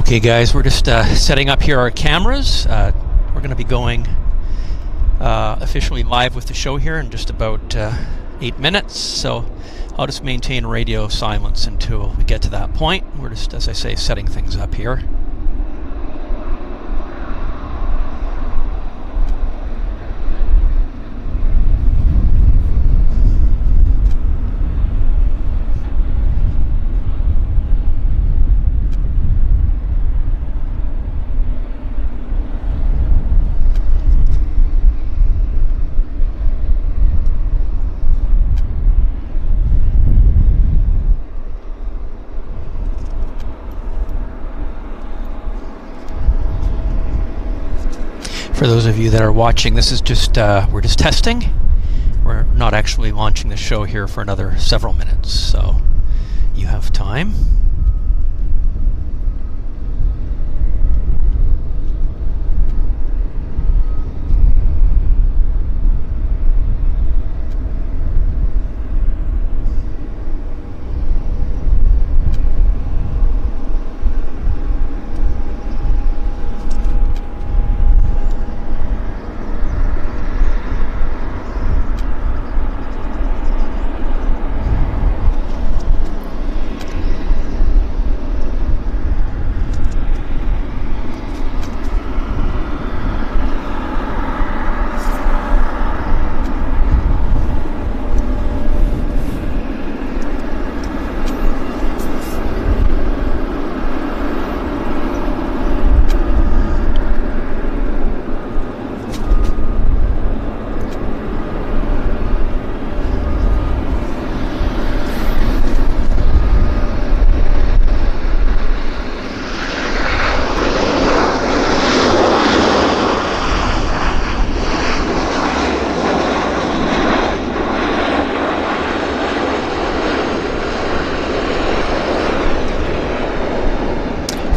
Okay guys, we're just setting up here our cameras. We're going to be going officially live with the show here in just about 8 minutes, so I'll just maintain radio silence until we get to that point. We're just, as I say, setting things up here. For those of you that are watching, this is just, we're just testing. We're not actually launching the show here for another several minutes, so you have time.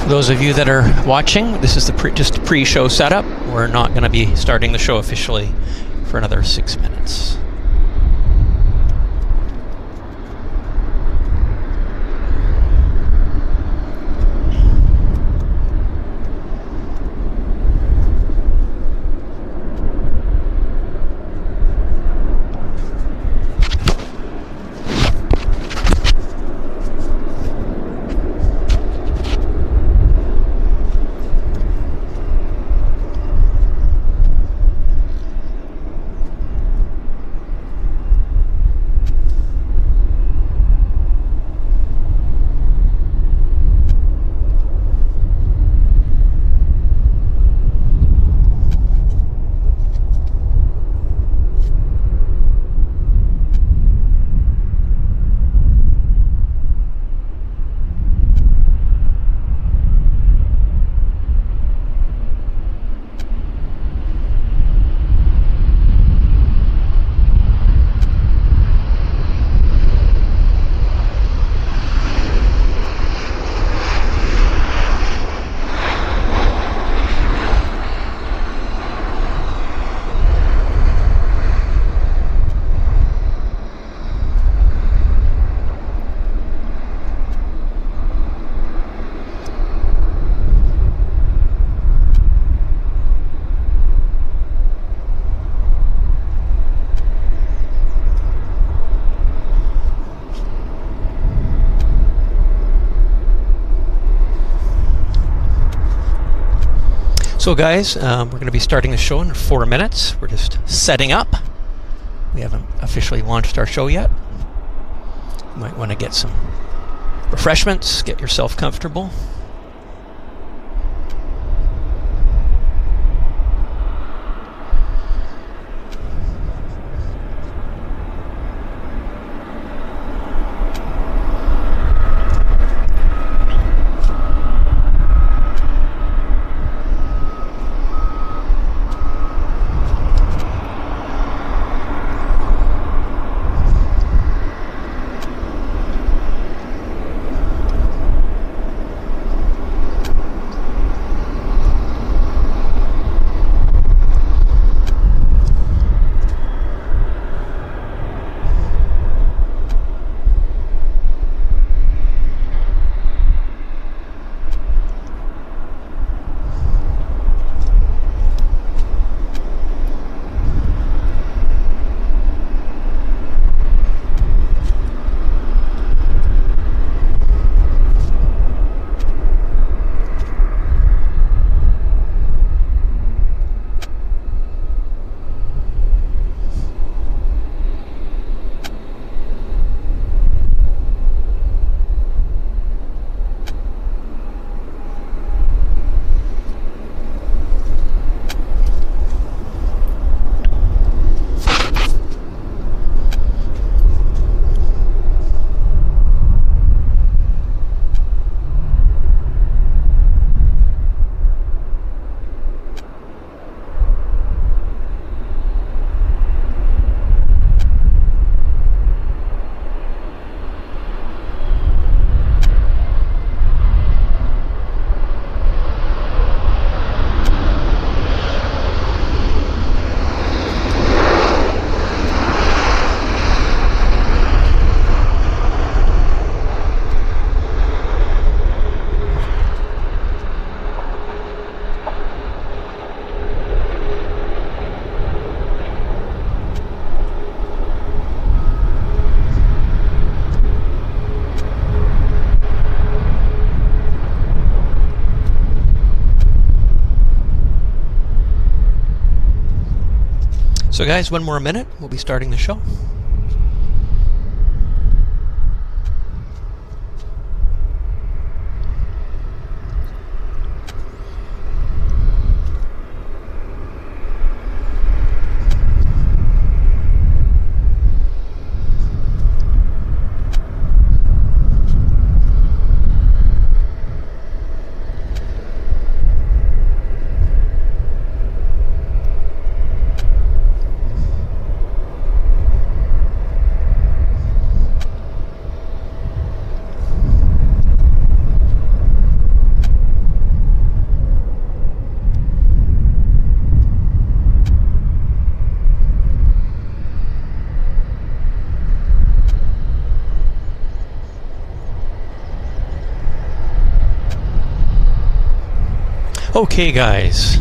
Those of you that are watching, this is the just pre-show setup. We're not going to be starting the show officially for another 6 minutes. So guys, we're going to be starting the show in 4 minutes. We're just setting up. We haven't officially launched our show yet. You might want to get some refreshments, get yourself comfortable. So guys, one more minute, we'll be starting the show. Okay, guys.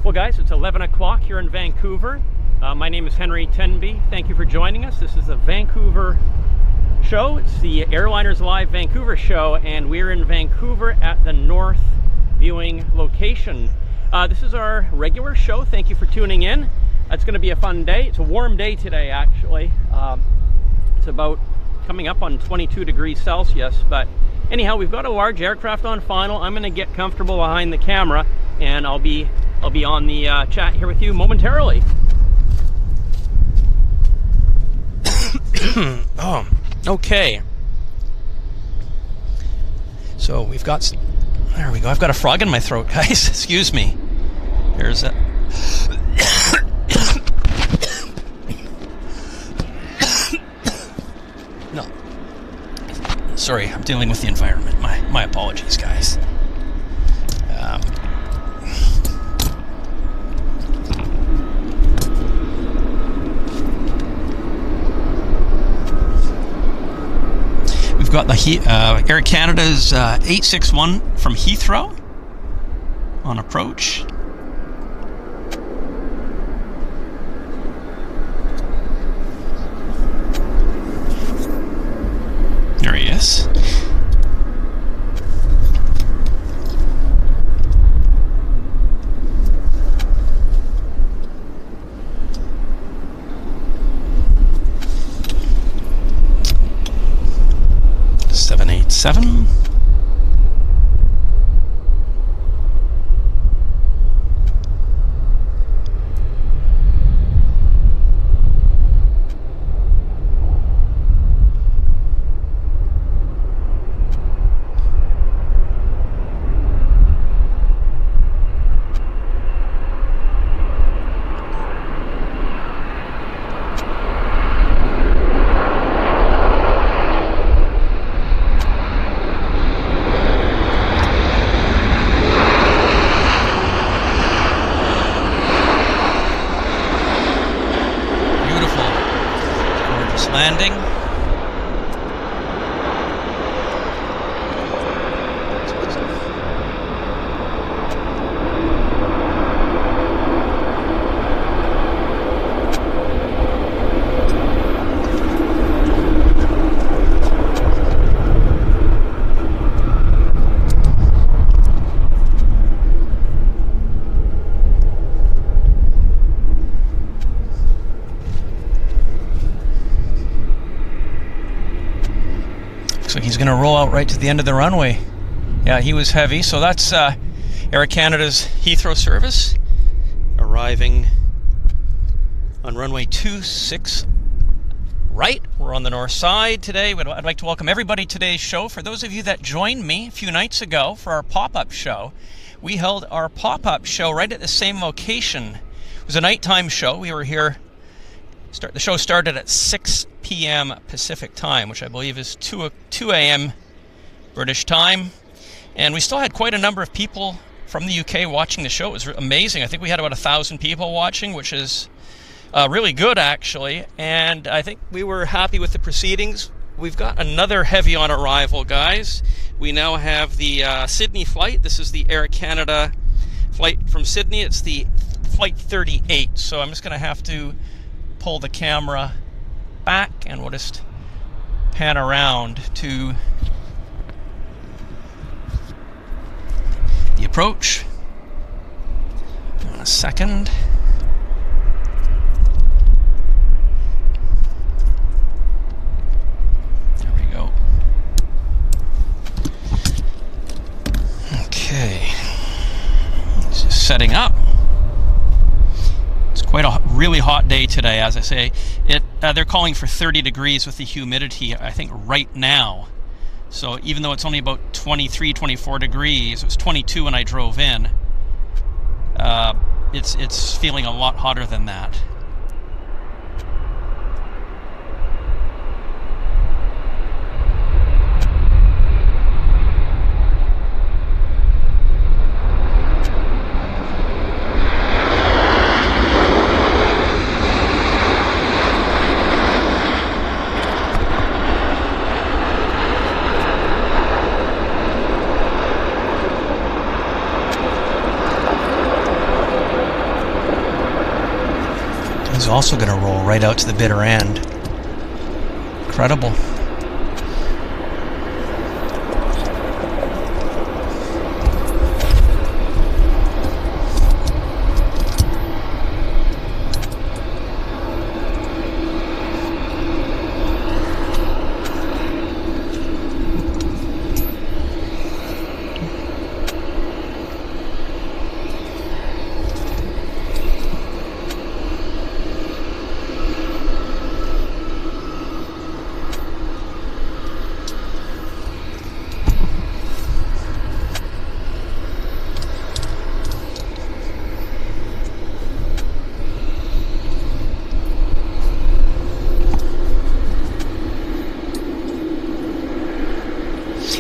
Well, guys, it's 11 o'clock here in Vancouver. My name is Henry Tenby. Thank you for joining us. This is a Vancouver show. It's the Airliners Live Vancouver show, and we're in Vancouver at the North viewing location. This is our regular show. Thank you for tuning in. It's going to be a fun day. It's a warm day today, actually. It's about coming up on 22 degrees Celsius, but anyhow, we've got a large aircraft on final. I'm going to get comfortable behind the camera, and I'll be on the chat here with you momentarily. Oh, okay. So we've got, there we go. I've got a frog in my throat, guys. Excuse me. There's a. No. Sorry, I'm dealing with the environment. My apologies, guys. We've got the Air Canada's 861 from Heathrow on approach. There he is. Seven. Landing. So he's going to roll out right to the end of the runway. Yeah, he was heavy. So that's Air Canada's Heathrow service arriving on runway 26 right. We're on the north side today. I'd like to welcome everybody to today's show. For those of you that joined me a few nights ago for our pop-up show, we held our pop-up show right at the same location. It was a nighttime show. We were here. The show started at 6 p.m. Pacific time, which I believe is 2 a.m. British time. And we still had quite a number of people from the UK watching the show. It was amazing. I think we had about 1,000 people watching, which is really good, actually. And I think we were happy with the proceedings. We've got another heavy on arrival, guys. We now have the Sydney flight. This is the Air Canada flight from Sydney. It's the flight 38. So I'm just going to have to pull the camera back and we'll just pan around to the approach. a second. There we go. Okay. It's just setting up. It's quite a really hot day today, as I say. They're calling for 30 degrees with the humidity, I think, right now. So even though it's only about 23, 24 degrees, it was 22 when I drove in, it's feeling a lot hotter than that. Also going to roll right out to the bitter end. Incredible.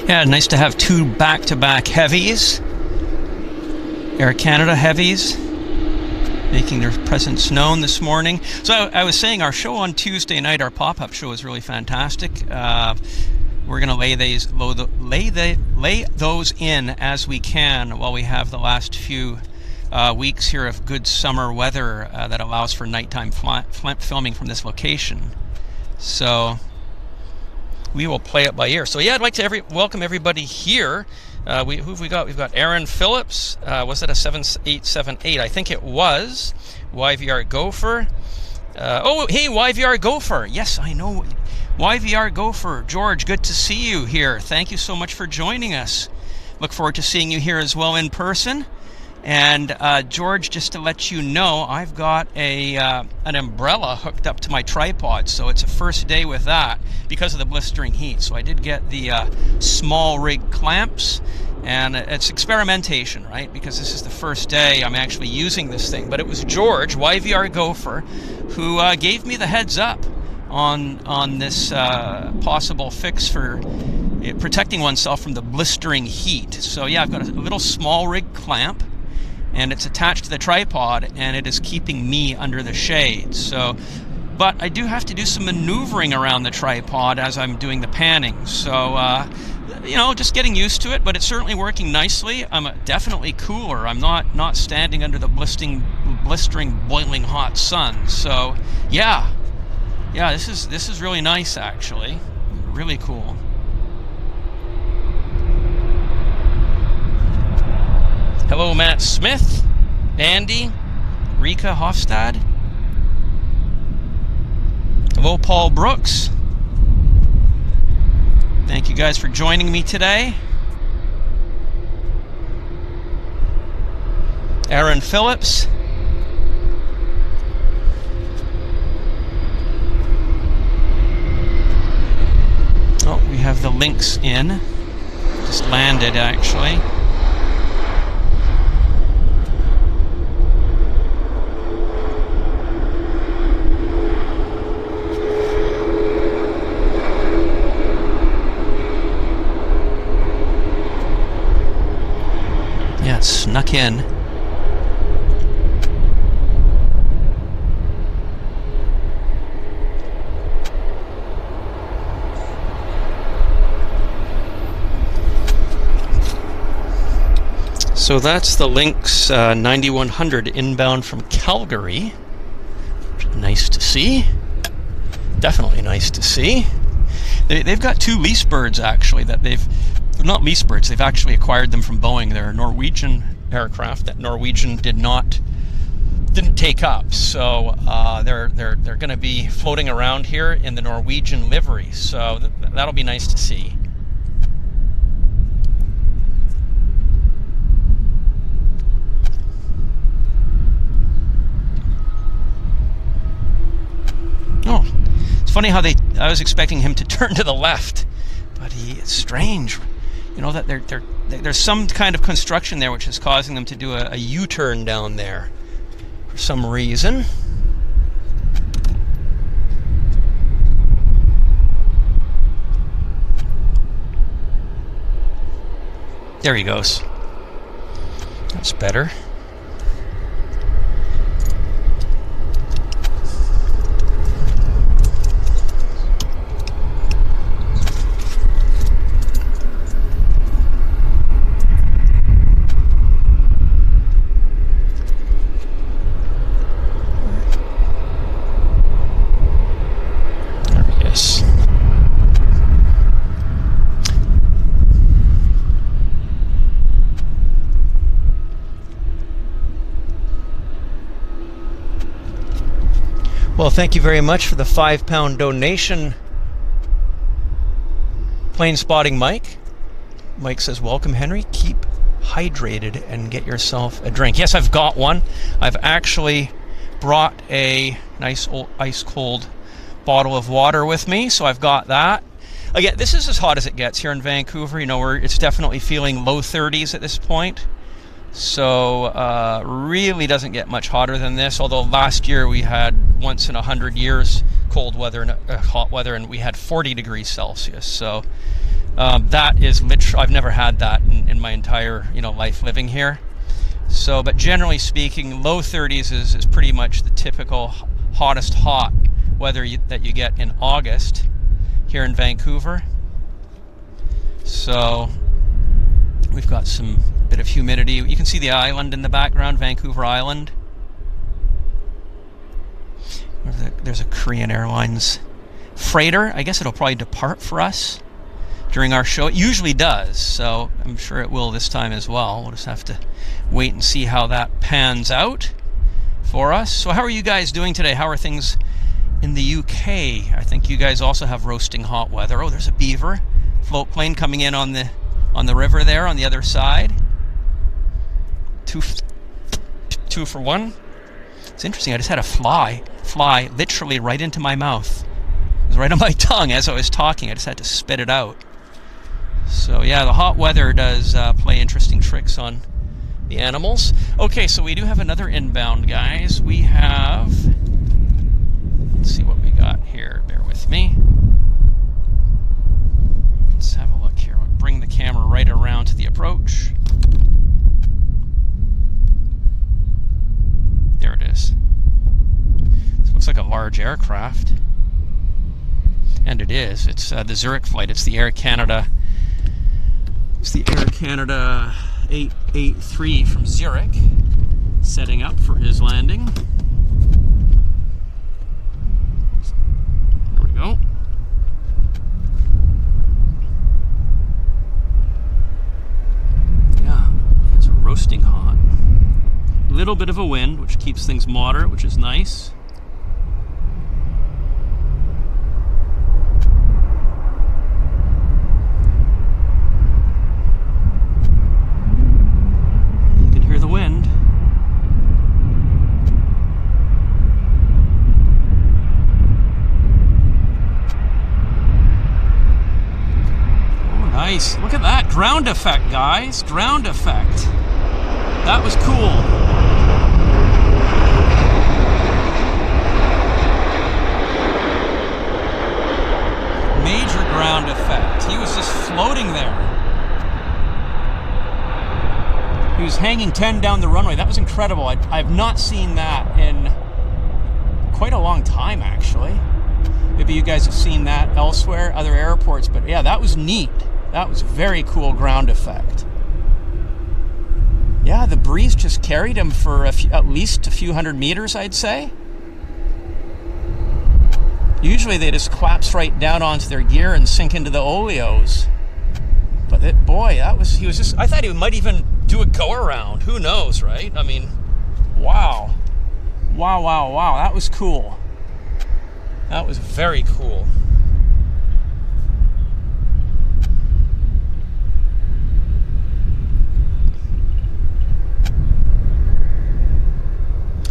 Yeah, nice to have two back-to-back heavies. Air Canada heavies making their presence known this morning. So I was saying our show on Tuesday night, our pop-up show, is really fantastic. We're going to lay those in as we can while we have the last few weeks here of good summer weather that allows for nighttime filming from this location. So we will play it by ear. So yeah, I'd like to welcome everybody here. Who have we got? We've got Aaron Phillips. Was it a 7878? I think it was. YVR Gopher. Oh, hey, YVR Gopher. Yes, I know. YVR Gopher. George, good to see you here. Thank you so much for joining us. Look forward to seeing you here as well in person. And George, just to let you know, I've got an umbrella hooked up to my tripod, so it's a first day with that because of the blistering heat. So I did get the small rig clamps, and it's experimentation, right? Because this is the first day I'm actually using this thing. But it was George, YVR Gopher, who gave me the heads up on this possible fix for protecting oneself from the blistering heat. So yeah, I've got a little small rig clamp, and it's attached to the tripod, and it is keeping me under the shade. So, but I do have to do some maneuvering around the tripod as I'm doing the panning. So, you know, just getting used to it, but it's certainly working nicely. I'm definitely cooler. I'm not standing under the blistering, boiling hot sun. So, yeah, this is really nice, actually. Really cool. Hello, Matt Smith, Andy, Rika Hofstad. Hello, Paul Brooks. Thank you guys for joining me today. Aaron Phillips. Oh, we have the links in. Just landed, actually. Snuck in. So that's the Lynx 9100 inbound from Calgary. Nice to see. Definitely nice to see. They've got two lease birds, actually, that they've not lease birds, they've actually acquired them from Boeing. They're a Norwegian aircraft that Norwegian did not didn't take up. So they're going to be floating around here in the Norwegian livery. So that'll be nice to see. Oh, it's funny how I was expecting him to turn to the left, but it's strange, you know, that there's some kind of construction there which is causing them to do a U-turn down there for some reason. There he goes. That's better. Well, thank you very much for the £5 donation, Plane Spotting Mike. Mike says, welcome, Henry. Keep hydrated and get yourself a drink. Yes, I've got one. I've actually brought a nice old ice-cold bottle of water with me, so I've got that. Again, this is as hot as it gets here in Vancouver. You know, it's definitely feeling low 30s at this point. So really doesn't get much hotter than this, although last year we had once in 100 years cold weather and hot weather, and we had 40 degrees Celsius. So that is literally, I've never had that in my entire, you know, life living here. So, but generally speaking, low 30s is pretty much the typical hottest hot weather that you get in August here in Vancouver. So we've got some bit of humidity. You can see the island in the background, Vancouver Island. There's a Korean Airlines freighter. I guess it'll probably depart for us during our show. It usually does, so I'm sure it will this time as well. We'll just have to wait and see how that pans out for us. So how are you guys doing today? How are things in the UK? I think you guys also have roasting hot weather. Oh, there's a Beaver float plane coming in on the river there on the other side. Two for one. It's interesting. I just had a fly literally right into my mouth. It was right on my tongue as I was talking. I just had to spit it out. So yeah, the hot weather does play interesting tricks on the animals. Okay, so we do have another inbound, guys. We have, let's see what we got here. Bear with me. Let's have a look here. We'll bring the camera right around to the approach. There it is. This looks like a large aircraft. And it is. It's the Zurich flight. It's the Air Canada. It's the Air Canada A340 from Zurich, setting up for his landing. There we go. Yeah, it's roasting hot. Little bit of a wind, which keeps things moderate, which is nice. You can hear the wind. Oh, nice. Look at that ground effect, guys. Ground effect. That was cool. Major ground effect. He was just floating there. He was hanging 10 down the runway. That was incredible. I've not seen that in quite a long time, actually. Maybe you guys have seen that elsewhere, other airports, but yeah, that was neat. That was very cool ground effect. Yeah, the breeze just carried him for at least a few hundred meters, I'd say. Usually they just collapse right down onto their gear and sink into the oleos. But boy, he was just, I thought he might even do a go around. Who knows, right? I mean, wow. Wow, wow, wow. That was cool. That was very cool.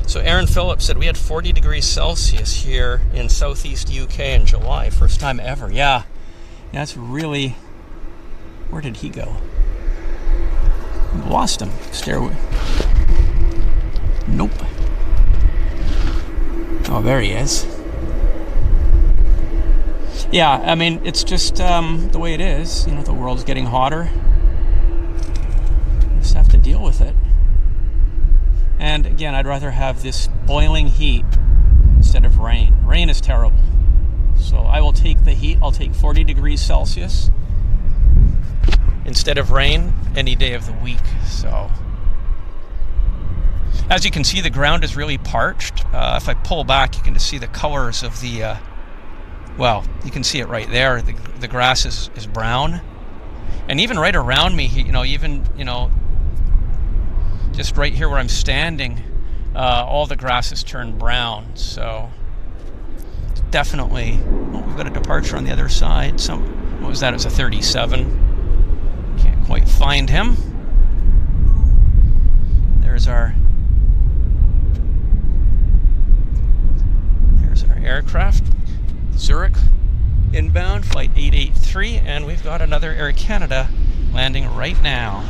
So Aaron Phillips said we had 40 degrees Celsius here in southeast UK in July. First time ever. Yeah. That's really... Where did he go? We lost him. Stairway. Nope. Oh, there he is. Yeah, I mean, it's just the way it is. You know, the world's getting hotter. You just have to deal with it. And again, I'd rather have this boiling heat instead of rain. Rain is terrible. So I will take the heat. I'll take 40 degrees Celsius instead of rain any day of the week. So as you can see, the ground is really parched. If I pull back, you can just see the colors of the, well, you can see it right there. The grass is brown. And even right around me, just right here where I'm standing, all the grass has turned brown. So definitely, oh, we've got a departure on the other side. What was that? It was a 37. Can't quite find him. There's our aircraft. Zurich inbound, flight 883, and we've got another Air Canada landing right now.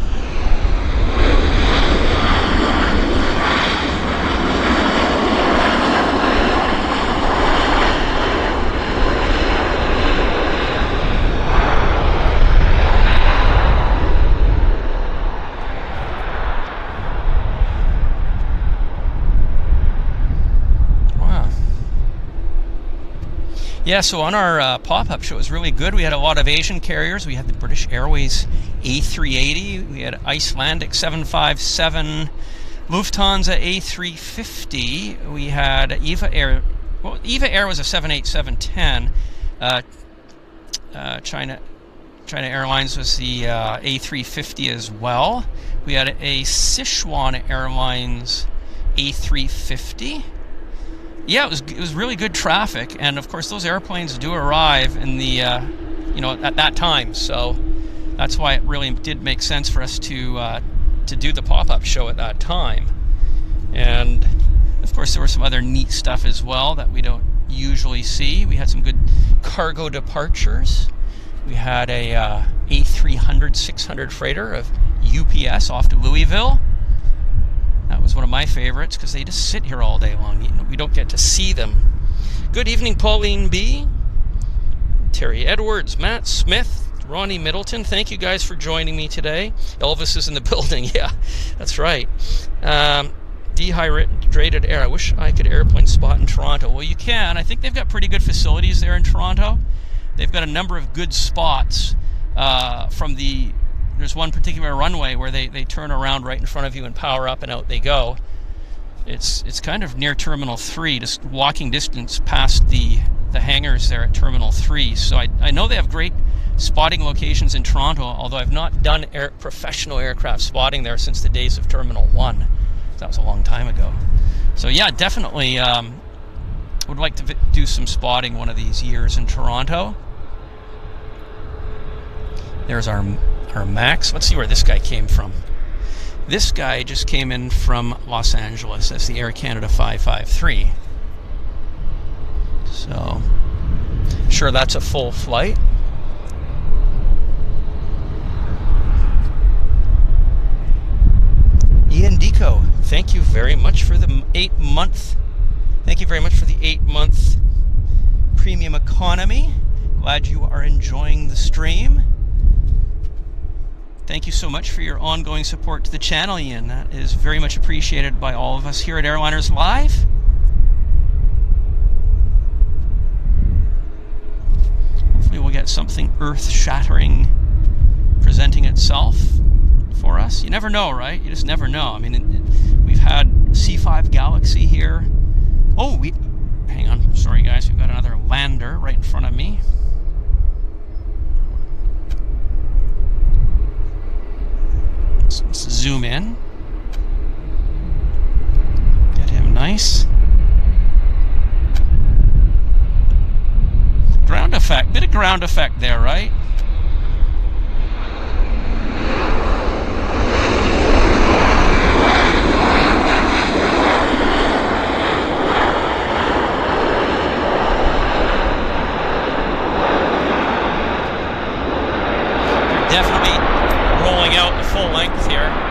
Yeah, so on our pop-up show, it was really good. We had a lot of Asian carriers. We had the British Airways A380. We had Icelandic 757, Lufthansa A340. We had EVA Air. Well, EVA Air was a 787-10. China Airlines was the A350 as well. We had a Sichuan Airlines A350. Yeah, it was really good traffic, and of course those airplanes do arrive in the at that time, so that's why it really did make sense for us to do the pop-up show at that time. And of course there was some other neat stuff as well that we don't usually see. We had some good cargo departures. We had a A300-600 freighter of UPS off to Louisville. That was one of my favorites because they just sit here all day long. We don't get to see them. Good evening, Pauline B., Terry Edwards, Matt Smith, Ronnie Middleton. Thank you guys for joining me today. Elvis is in the building. Yeah, that's right. Dehydrated air. I wish I could airplane spot in Toronto. Well, you can. I think they've got pretty good facilities there in Toronto. They've got a number of good spots There's one particular runway where they turn around right in front of you and power up and out they go. It's kind of near Terminal 3, just walking distance past the hangars there at Terminal 3. So I know they have great spotting locations in Toronto, although I've not done professional aircraft spotting there since the days of Terminal 1. That was a long time ago. So yeah, definitely would like to do some spotting one of these years in Toronto. There's our Max. Let's see where this guy came from. This guy just came in from Los Angeles. That's the Air Canada 553. So, sure, that's a full flight. Ian Deco, thank you very much for the 8-month. Thank you very much for the 8-month premium economy. Glad you are enjoying the stream. Thank you so much for your ongoing support to the channel, Ian. That is very much appreciated by all of us here at Airliners Live. Hopefully we'll get something earth-shattering presenting itself for us. You never know, right? You just never know. I mean, we've had C5 Galaxy here. Oh, hang on. Sorry, guys. We've got another lander right in front of me. Let's zoom in. Get him nice. effect. Bit of ground effect there, right? They're definitely rolling out the full length here.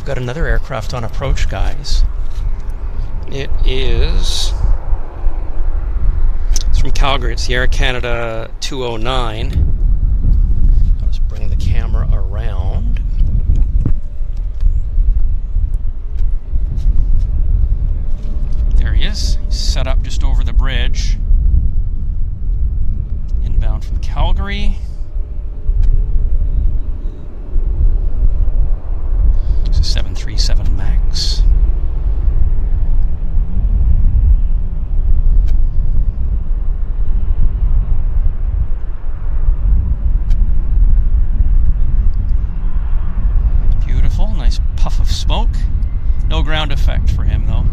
Got another aircraft on approach, guys. It's from Calgary. It's the Air Canada 209. I'll just bring the camera around. There he is. He's set up just over the bridge. Inbound from Calgary. It's a 737 MAX. Beautiful, nice puff of smoke. No ground effect for him though.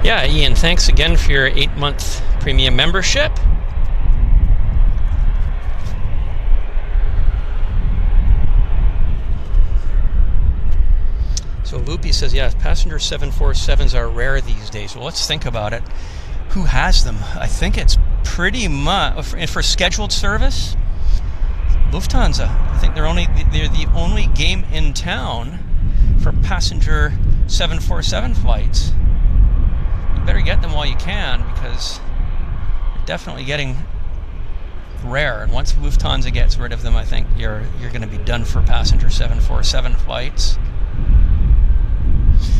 Yeah, Ian, thanks again for your 8-month premium membership. So Loopy says, yeah, passenger 747s are rare these days. Well, let's think about it. Who has them? I think it's pretty much, for scheduled service, Lufthansa. I think they're the only game in town for passenger 747 flights. You better get them while you can, because they're definitely getting rare. And once Lufthansa gets rid of them, I think you're going to be done for passenger 747 flights.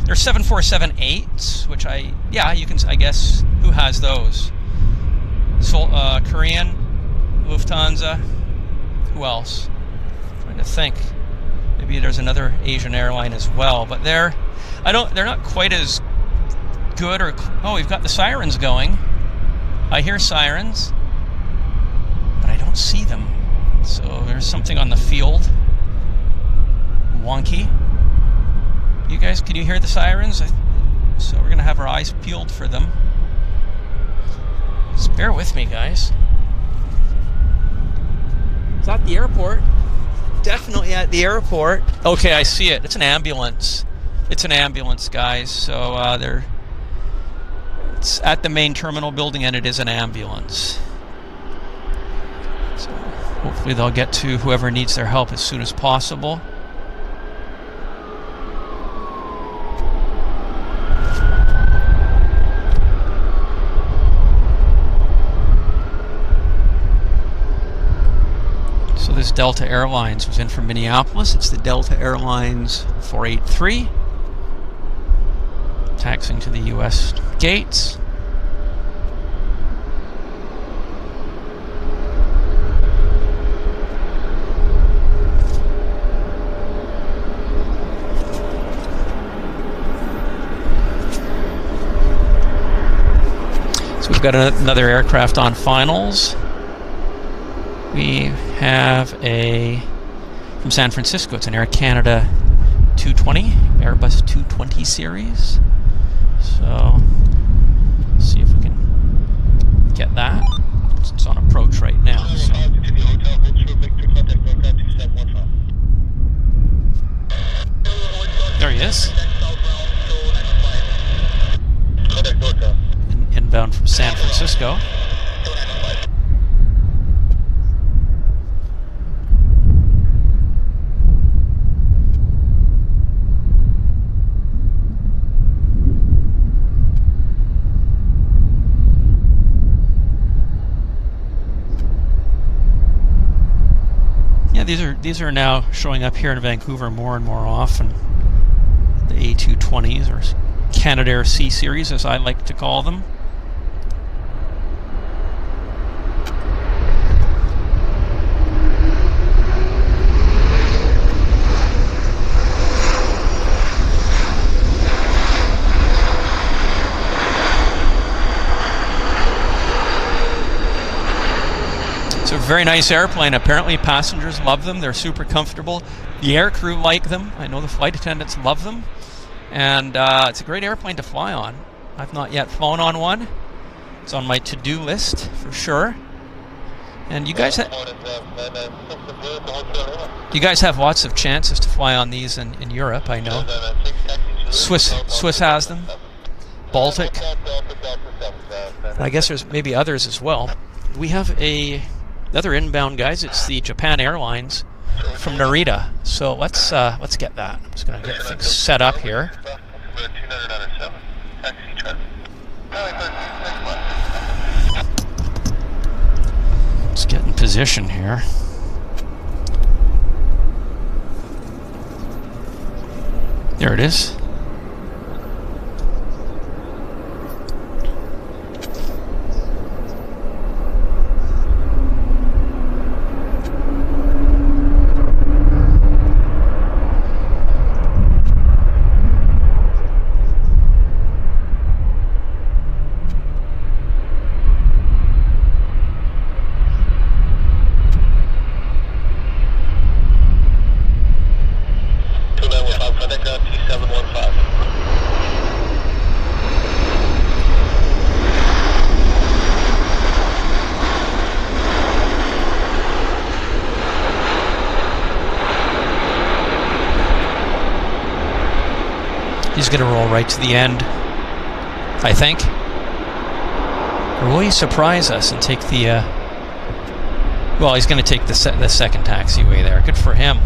There's 747-8s, which you can, I guess, who has those? Korean, Lufthansa, who else? I'm trying to think. Maybe there's another Asian airline as well, but they're not quite as good. Oh, we've got the sirens going. I hear sirens, but I don't see them. So there's something on the field. Wonky. You guys, can you hear the sirens? So we're gonna have our eyes peeled for them. Just bear with me, guys. It's at the airport. Definitely at the airport. Okay, I see it. It's an ambulance. It's an ambulance, guys. So it's at the main terminal building, and it is an ambulance. So hopefully they'll get to whoever needs their help as soon as possible. So this Delta Airlines was in from Minneapolis. It's the Delta Airlines 483. Taxiing to the U.S. gates. So we've got another aircraft on finals. We have a from San Francisco. It's an Air Canada 220, Airbus 220 series. So, let's see if we can get that. It's on approach right now. So. There he is. Inbound from San Francisco. Yeah, these are now showing up here in Vancouver more and more often. The A220s, or Canada C series, as I like to call them. It's a very nice airplane. Apparently passengers love them. They're super comfortable. The air crew like them. I know the flight attendants love them. And it's a great airplane to fly on. I've not yet flown on one. It's on my to-do list for sure. And you guys have lots of chances to fly on these in Europe, I know. Swiss has them. Baltic. I guess there's maybe others as well. We have another inbound, guys. It's the Japan Airlines from Narita. So let's get that. I'm just going to get things set up here. Let's get in position here. There it is. He's going to roll right to the end, I think. Or will he surprise us and take the... well, he's going to take the second taxiway there. Good for him.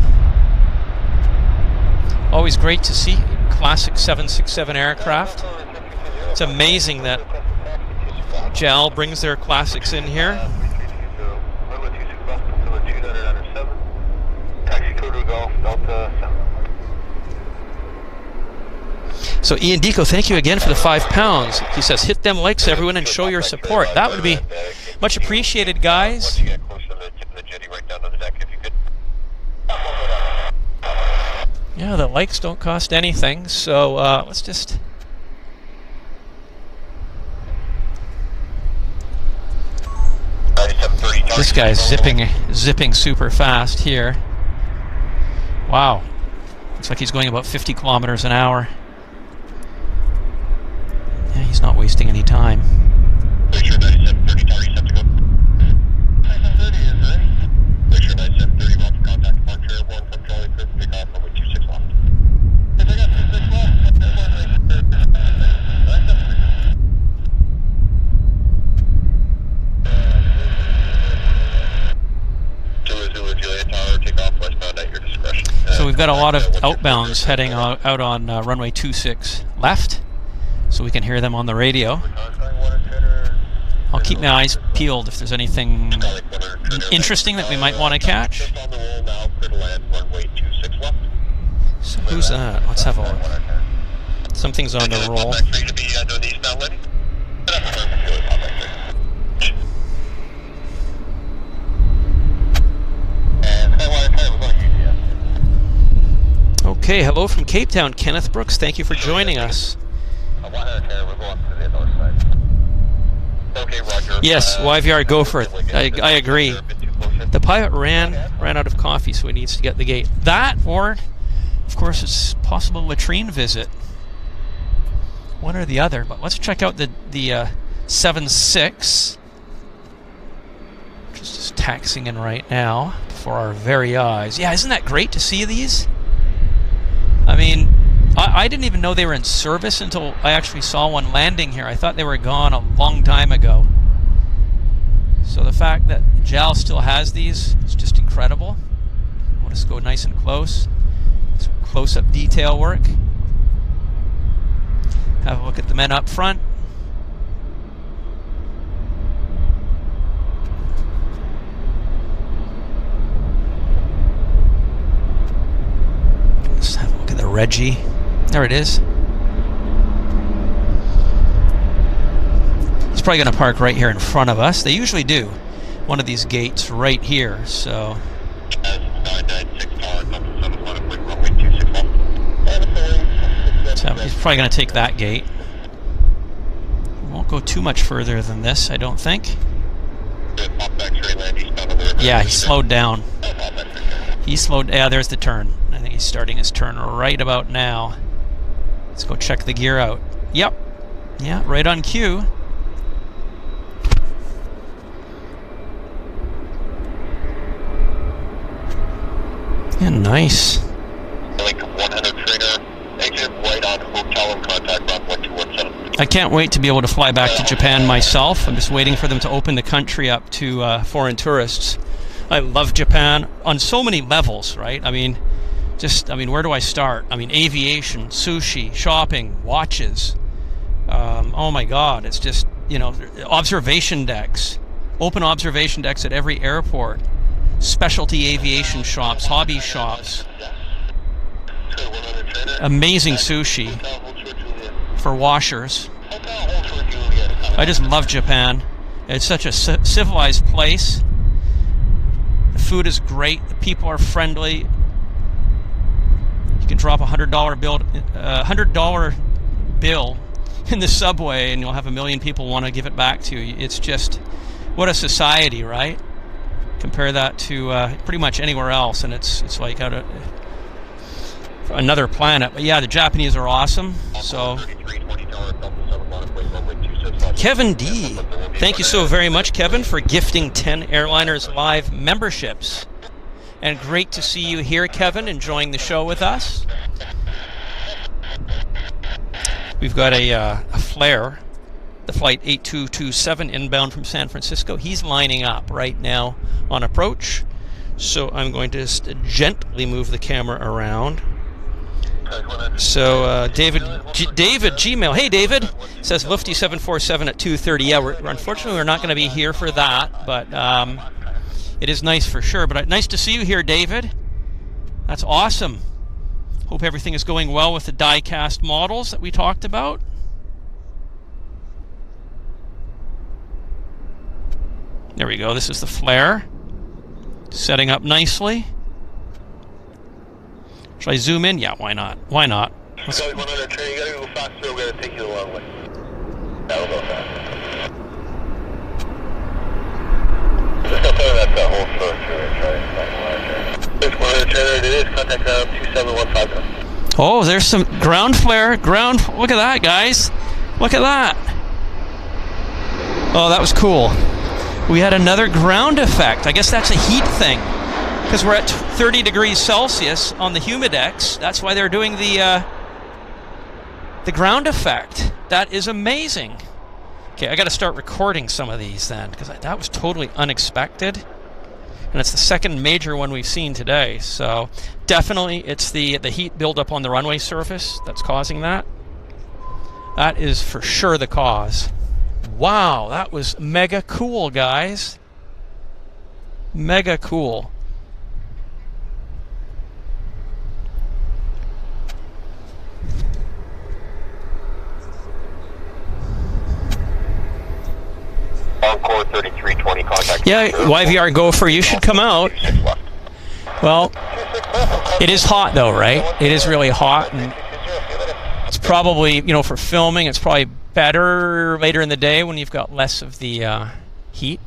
Always great to see classic 767 aircraft. It's amazing that JAL brings their classics in here. So Ian Deco, thank you again for the £5. He says, hit them likes, everyone, and show your support. That would be much appreciated, guys. Yeah, the likes don't cost anything, so let's just... This guy's zipping super fast here. Wow. Looks like he's going about 50 kilometers an hour. Yeah, he's not wasting any time. So we've got a lot of outbounds heading out on runway 26 left, so we can hear them on the radio. I'll keep my eyes peeled if there's anything interesting that we might want to catch. So who's that? Let's have a look. Something's on the roll. Okay, hello from Cape Town, Kenneth Brooks. Thank you for joining us. Yes, YVR, go for it. I agree. The pilot ran out of coffee, so he needs to get the gate. That, or, of course, it's possible latrine visit. One or the other. But let's check out the 7.6. Just taxiing in right now before our very eyes. Yeah, isn't that great to see these? I mean, I didn't even know they were in service until I actually saw one landing here. I thought they were gone a long time ago. So the fact that JAL still has these is just incredible. I'll just go nice and close. Some close-up detail work. Have a look at the men up front. Let's have a look at the Reggie. There it is. It's probably going to park right here in front of us. They usually do. One of these gates right here, so... So he's probably going to take that gate. Won't go too much further than this, I don't think. Yeah, he slowed down. He slowed... Yeah, there's the turn. I think he's starting his turn right about now. Let's go check the gear out. Yep. Yeah, right on cue. Yeah, nice. I can't wait to be able to fly back to Japan myself. I'm just waiting for them to open the country up to foreign tourists. I love Japan on so many levels, right? I mean, where do I start? I mean, aviation, sushi, shopping, watches. Oh my God, it's just, you know, observation decks, open observation decks at every airport, specialty aviation shops, hobby shops, amazing sushi for washers. I just love Japan. It's such a civilized place. The food is great. The people are friendly. You can drop a $100 bill in the subway, and you'll have 1 million people want to give it back to you. It's just, what a society, right? Compare that to pretty much anywhere else, and it's like out of another planet. But yeah, the Japanese are awesome. So, Kevin D, thank you so very much, Kevin, for gifting 10 Airliners Live memberships. And great to see you here, Kevin, enjoying the show with us. We've got a flare, the flight 8227 inbound from San Francisco. He's lining up right now on approach. So I'm going to just gently move the camera around. So David Gmail, hey David, says Lufty 747 at 2:30. Yeah, unfortunately we're not going to be here for that, but it is nice for sure. But nice to see you here, David. That's awesome. Hope everything is going well with the die-cast models that we talked about. There we go. This is the flare. Setting up nicely. Should I zoom in? Yeah, why not? Why not? Let's... You gotta go faster, we're gonna take you the long way. That'll go faster. That's that whole structure. It is contact ground 2715. Oh, there's some ground flare. Look at that, guys. Look at that. Oh, that was cool. We had another ground effect. I guess that's a heat thing, because we're at 30 degrees Celsius on the humidex. That's why they're doing the ground effect. That is amazing. Okay, I got to start recording some of these then, because that was totally unexpected. And it's the second major one we've seen today. So definitely it's the heat buildup on the runway surface that's causing that. That is for sure the cause. Wow, that was mega cool, guys. Mega cool. Encore 3320 contact. Yeah, YVR Gopher, you should come out. Well, it is hot though, right? It is really hot, and it's probably, you know, for filming, it's probably better later in the day when you've got less of the heat.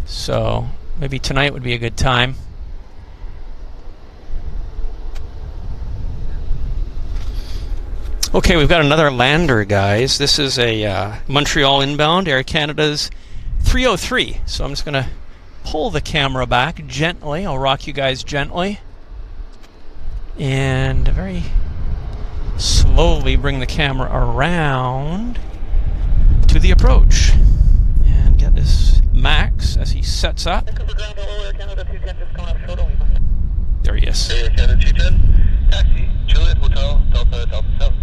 So maybe tonight would be a good time. Okay, we've got another lander, guys. This is a Montreal inbound, Air Canada's 303. So I'm just going to pull the camera back gently. I'll rock you guys gently. And very slowly bring the camera around to the approach. And get this Max as he sets up. There he is. Air Canada 210, taxi, Juliet Hotel, Delta, Delta 7.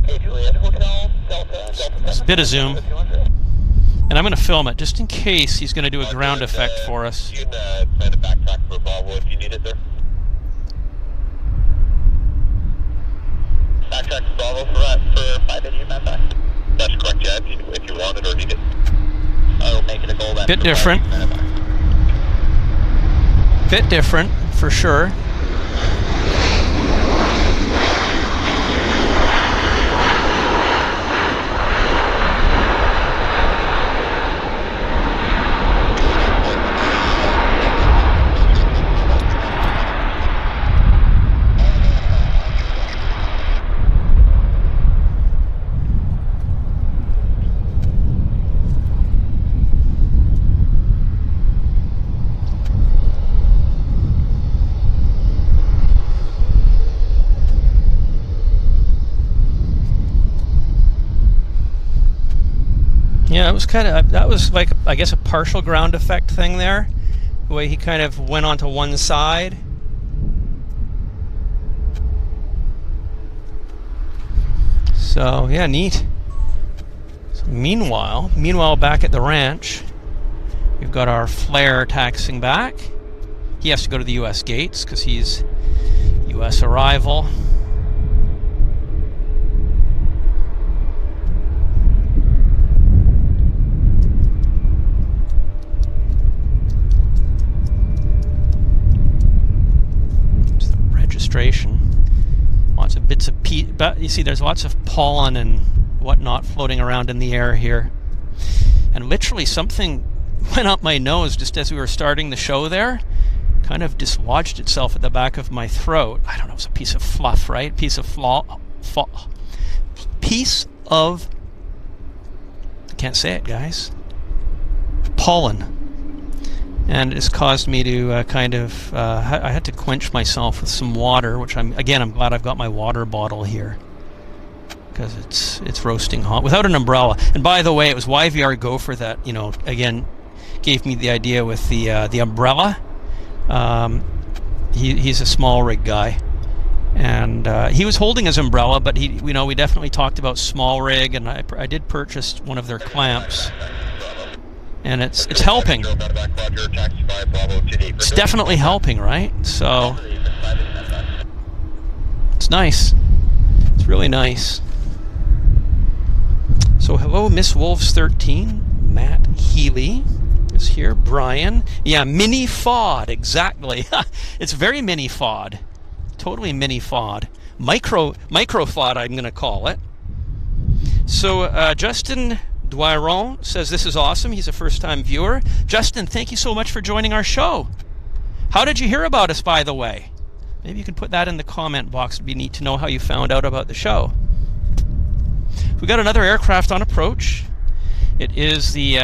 Hey, Juliet Hotel, Delta, Delta 7. There's a bit of zoom. And I'm going to film it just in case he's going to do a ground effect for us. You can plan to backtrack for Bravo if you need it there. Backtrack to Bravo for 5 engine back. That's correct, yeah, if you want it or need it. I'll make it a goal then. Bit different. Bit different, for sure. Yeah, it was kind of, that was like, I guess, a partial ground effect thing there. The way he kind of went onto one side. So, yeah, neat. So meanwhile, back at the ranch, we've got our flare taxiing back. He has to go to the U.S. gates because he's U.S. arrival. Lots of bits of but you see there's lots of pollen and whatnot floating around in the air here, and literally something went up my nose just as we were starting the show there, kind of dislodged itself at the back of my throat. I don't know, it's a piece of fluff, right? Piece of I can't say it, guys, pollen. And it's caused me to I had to quench myself with some water, which I'm glad I've got my water bottle here, because it's roasting hot without an umbrella. And by the way, it was YVR Gopher that, again, gave me the idea with the umbrella. He's a small rig guy, and he was holding his umbrella, but we definitely talked about small rig, and I did purchase one of their clamps. And it's helping. It's definitely helping, right? So it's nice. It's really nice. So hello, Miss Wolves 13. Matt Healy is here. Brian. Yeah, mini FOD, exactly. It's very mini FOD. Totally mini FOD. Micro FOD, I'm going to call it. So Justin Duiron says this is awesome. He's a first-time viewer. Justin, thank you so much for joining our show. How did you hear about us, by the way? Maybe you can put that in the comment box. It'd be neat to know how you found out about the show. We got another aircraft on approach. It is the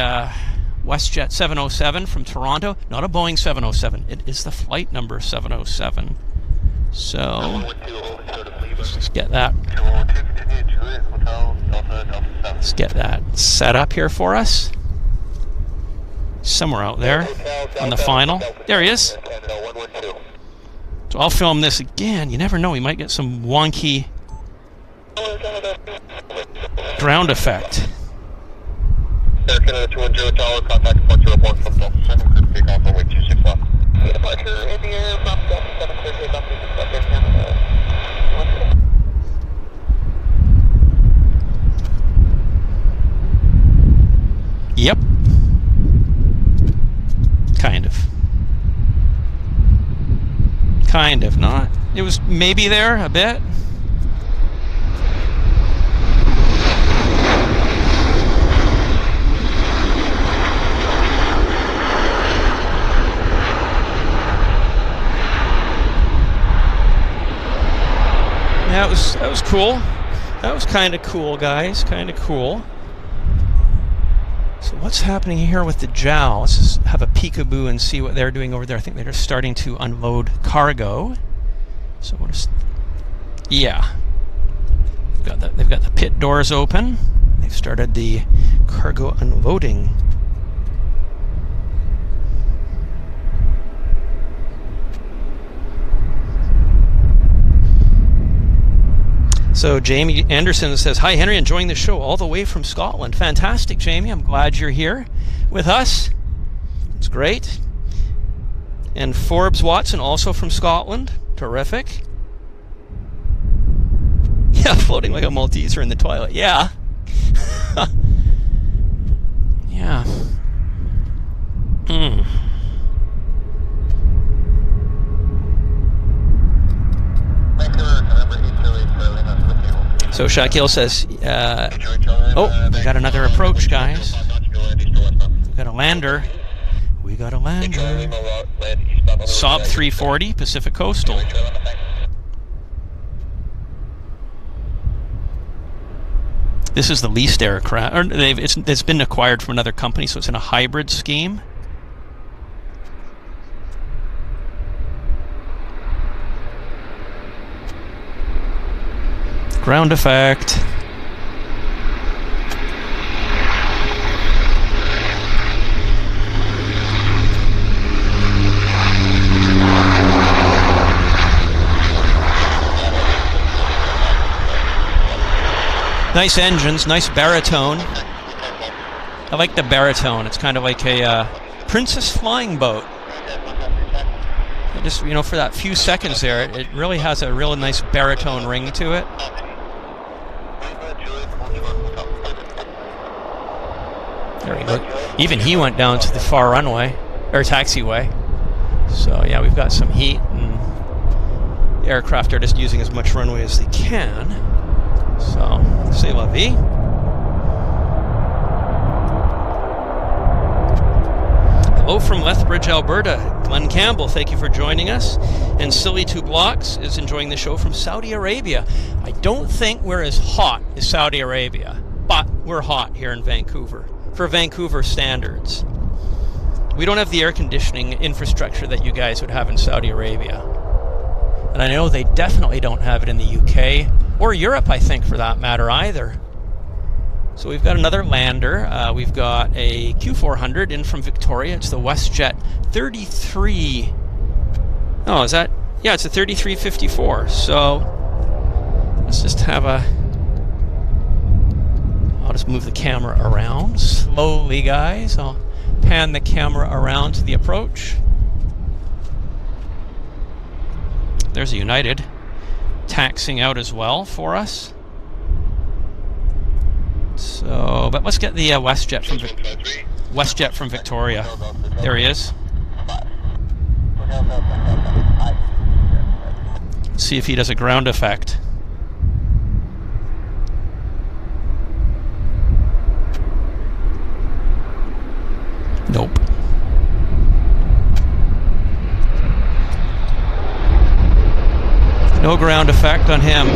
Westjet 707 from Toronto. Not a Boeing 707. It is the flight number 707. So let's get that. Let's get that set up here for us. Somewhere out there on the final. There he is. So I'll film this again. You never know, we might get some wonky ground effect. Air Canada 210 Tower, contact departure report from Delta 7, clear to take off runway 26 left. Departure in the air from Delta 7, clear to take off 26 left, Air Canada. Yep. Kind of. Kind of not. It was maybe there a bit. Yeah, that was cool. That was kind of cool, guys. Kind of cool. So what's happening here with the JAL? Let's just have a peekaboo and see what they're doing over there. I think they're just starting to unload cargo. So we'll just, yeah. They've got the pit doors open. They've started the cargo unloading. So Jamie Anderson says, "Hi Henry, enjoying the show all the way from Scotland." Fantastic, Jamie. I'm glad you're here with us. It's great. And Forbes Watson, also from Scotland. Terrific. Yeah, floating like a Malteser in the toilet. Yeah. Yeah. So Shaquille says, oh, we got another approach, guys. We got a lander. We got a lander. Saab 340, Pacific Coastal. This is the leased aircraft. Or it's been acquired from another company, so it's in a hybrid scheme. Ground effect. Nice engines, nice baritone. I like the baritone. It's kind of like a Princess flying boat. Just, you know, for that few seconds there, it really has a real nice baritone ring to it. There we go. Even he went down to the far runway, or taxiway. So yeah, we've got some heat, and the aircraft are just using as much runway as they can. So, c'est la vie. Hello from Lethbridge, Alberta. Glenn Campbell, thank you for joining us. And Silly Two Blocks is enjoying the show from Saudi Arabia. I don't think we're as hot as Saudi Arabia, but we're hot here in Vancouver, for Vancouver standards. We don't have the air conditioning infrastructure that you guys would have in Saudi Arabia. And I know they definitely don't have it in the UK, or Europe, I think, for that matter, either. So we've got another lander. We've got a Q400 in from Victoria. It's the Westjet 33. Oh, is that? Yeah, it's a 3354. So let's just have a... I'll just move the camera around slowly, guys. I'll pan the camera around to the approach. There's a United taxiing out as well for us. So, but let's get the Westjet from Victoria. There he is. Let's see if he does a ground effect. Nope. No ground effect on him.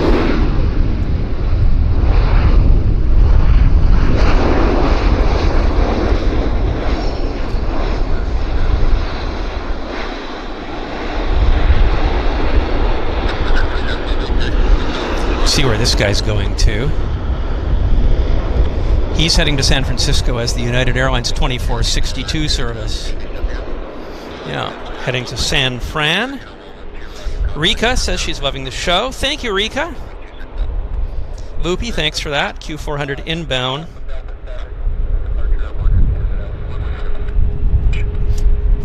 See where this guy's going to. He's heading to San Francisco as the United Airlines 2462 service. Yeah, heading to San Fran. Rika says she's loving the show. Thank you, Rika. Loopy, thanks for that. Q400 inbound.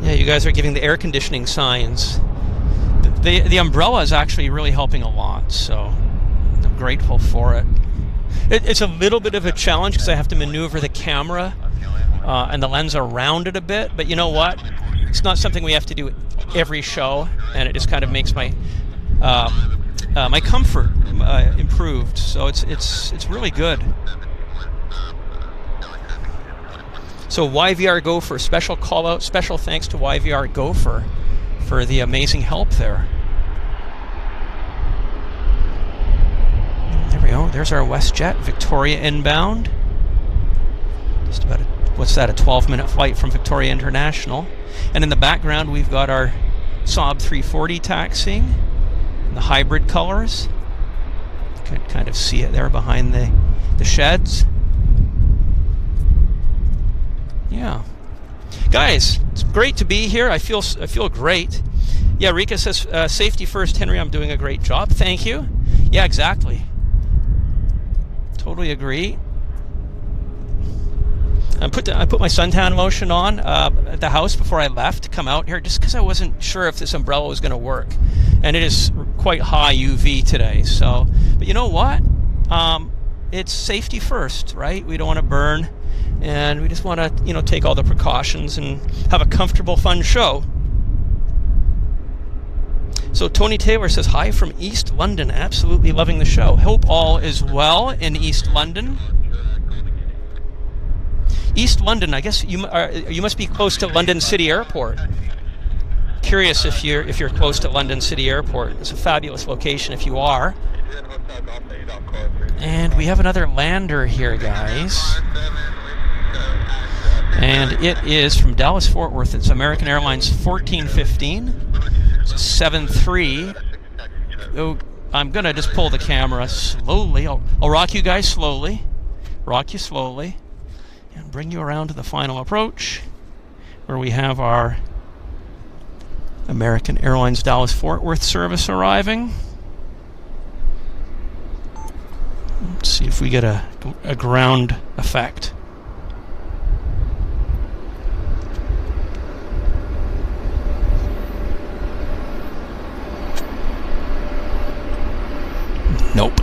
Yeah, you guys are giving the air conditioning signs. The umbrella is actually really helping a lot, so I'm grateful for it. It's a little bit of a challenge because I have to maneuver the camera and the lens around it a bit, but you know what? It's not something we have to do every show, and it just kind of makes my my comfort improved. So it's really good. So YVR Gopher, special call out, special thanks to YVR Gopher for the amazing help there. there's our Westjet, Victoria inbound. Just about what's that, a 12-minute flight from Victoria International. And in the background, we've got our Saab 340 taxiing in the hybrid colors. You can kind of see it there behind the sheds. Yeah. Guys, it's great to be here. I feel great. Yeah, Rika says, safety first, Henry, I'm doing a great job. Thank you. Yeah, exactly. Totally agree. I put my suntan lotion on at the house before I left to come out here, just because I wasn't sure if this umbrella was going to work. And it is quite high UV today. So, but you know what? It's safety first, right? We don't want to burn, and we just want to, you know, take all the precautions and have a comfortable, fun show. So Tony Taylor says, hi from East London. Absolutely loving the show. Hope all is well in East London. East London, I guess you must be close to London City Airport. Curious if you're close to London City Airport. It's a fabulous location if you are. And we have another lander here, guys. And it is from Dallas Fort Worth. It's American Airlines 1415. It's 7-3. Oh, I'm gonna just pull the camera slowly. I'll rock you guys slowly. Rock you slowly. And bring you around to the final approach, where we have our American Airlines Dallas Fort Worth service arriving. Let's see if we get a ground effect. Nope.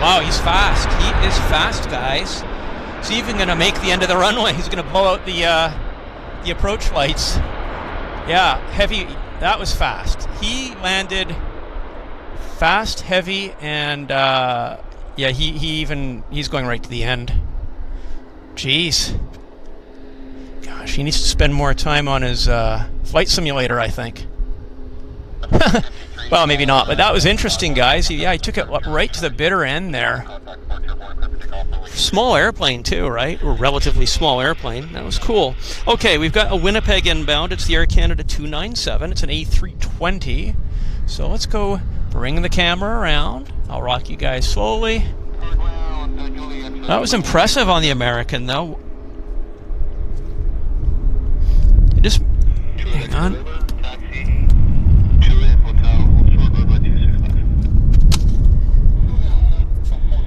Wow, he's fast. He is fast, guys. He's even going to make the end of the runway. He's going to blow out the approach lights. Yeah, heavy. That was fast. He landed fast, heavy, and yeah, he's going right to the end. Jeez. Gosh, he needs to spend more time on his flight simulator, I think. Well, maybe not, but that was interesting, guys. Yeah, he took it right to the bitter end there. Small airplane, too, right? Or relatively small airplane. That was cool. Okay, we've got a Winnipeg inbound. It's the Air Canada 297. It's an A320. So let's go bring the camera around. I'll rock you guys slowly. That was impressive on the American, though. Just hang on.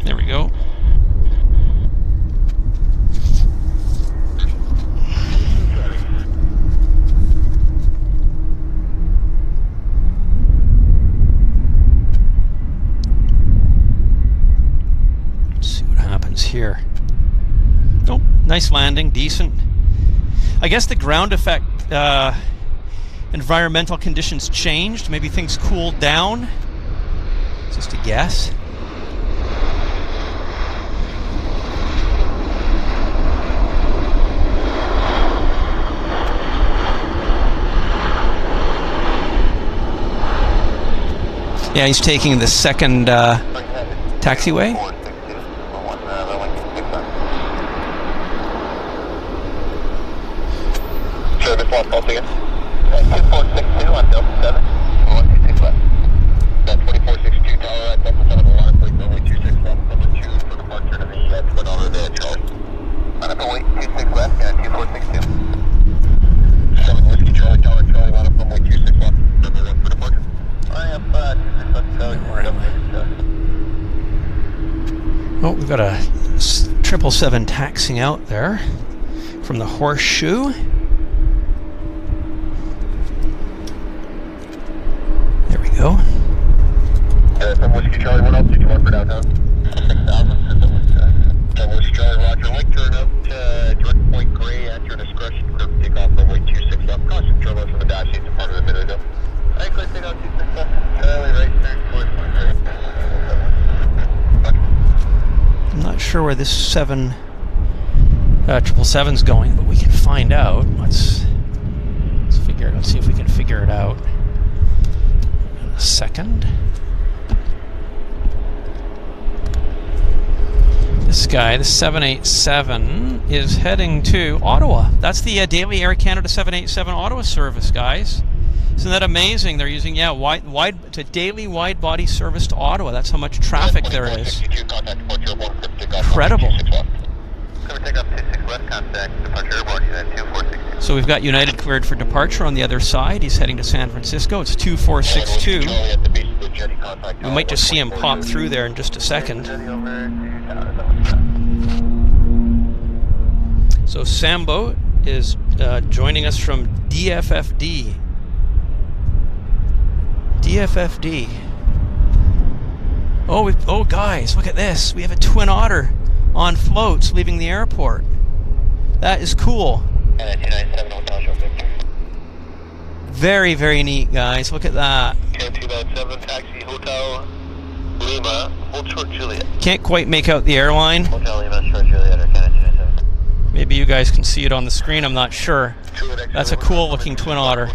There we go. Let's see what happens here. Oh, nice landing, decent. I guess the ground effect, environmental conditions changed. Maybe things cooled down. Just a guess. Yeah, he's taking the second taxiway. Service lost altogether. 2462 on Delta 7. 126 left. That 2462 tower at Delta 7 on water plate, runway 26 left. Number 2 for departure to the Twin Otter there, Charlie. On up and wait, 26 left, 2462. 7 Whiskey Charlie, tower Charlie, line up runway 26 left. Number 1 for departure. Oh, we've got a 777 taxiing out there from the Horseshoe. There we go. From Whiskey Charlie, what else did you want for downtown? 6,000. From Whiskey Charlie, Roger. Link turn out direct point gray at your discretion. Curve takeoff runway 26 left. Caution turbo from the dash 8 departed a minute ago. Hey, clear takeoff 26 left. Charlie, right turn, 4.3. sure where this 777's going, but we can find out. Let's figure it. Let's see if we can figure it out. In a second. This guy, the 787, is heading to Ottawa. That's the daily Air Canada 787 Ottawa service, guys. Isn't that amazing? They're using, yeah, it's a daily wide-body service to Ottawa. That's how much traffic there is. Incredible. So we've got United cleared for departure on the other side. He's heading to San Francisco. It's 2462. We might just see him pop through there in just a second. So Sambo is joining us from DFFD. DFFD. Oh, guys, look at this. We have a Twin Otter on floats leaving the airport. That is cool. Very, very neat, guys. Look at that. Taxi Hotel Lima, Hold Short Juliet. Can't quite make out the airline. Hotel Lima, Short Juliet, or Canada Dreamliners. Maybe you guys can see it on the screen. I'm not sure. That's a cool looking Twin Otter.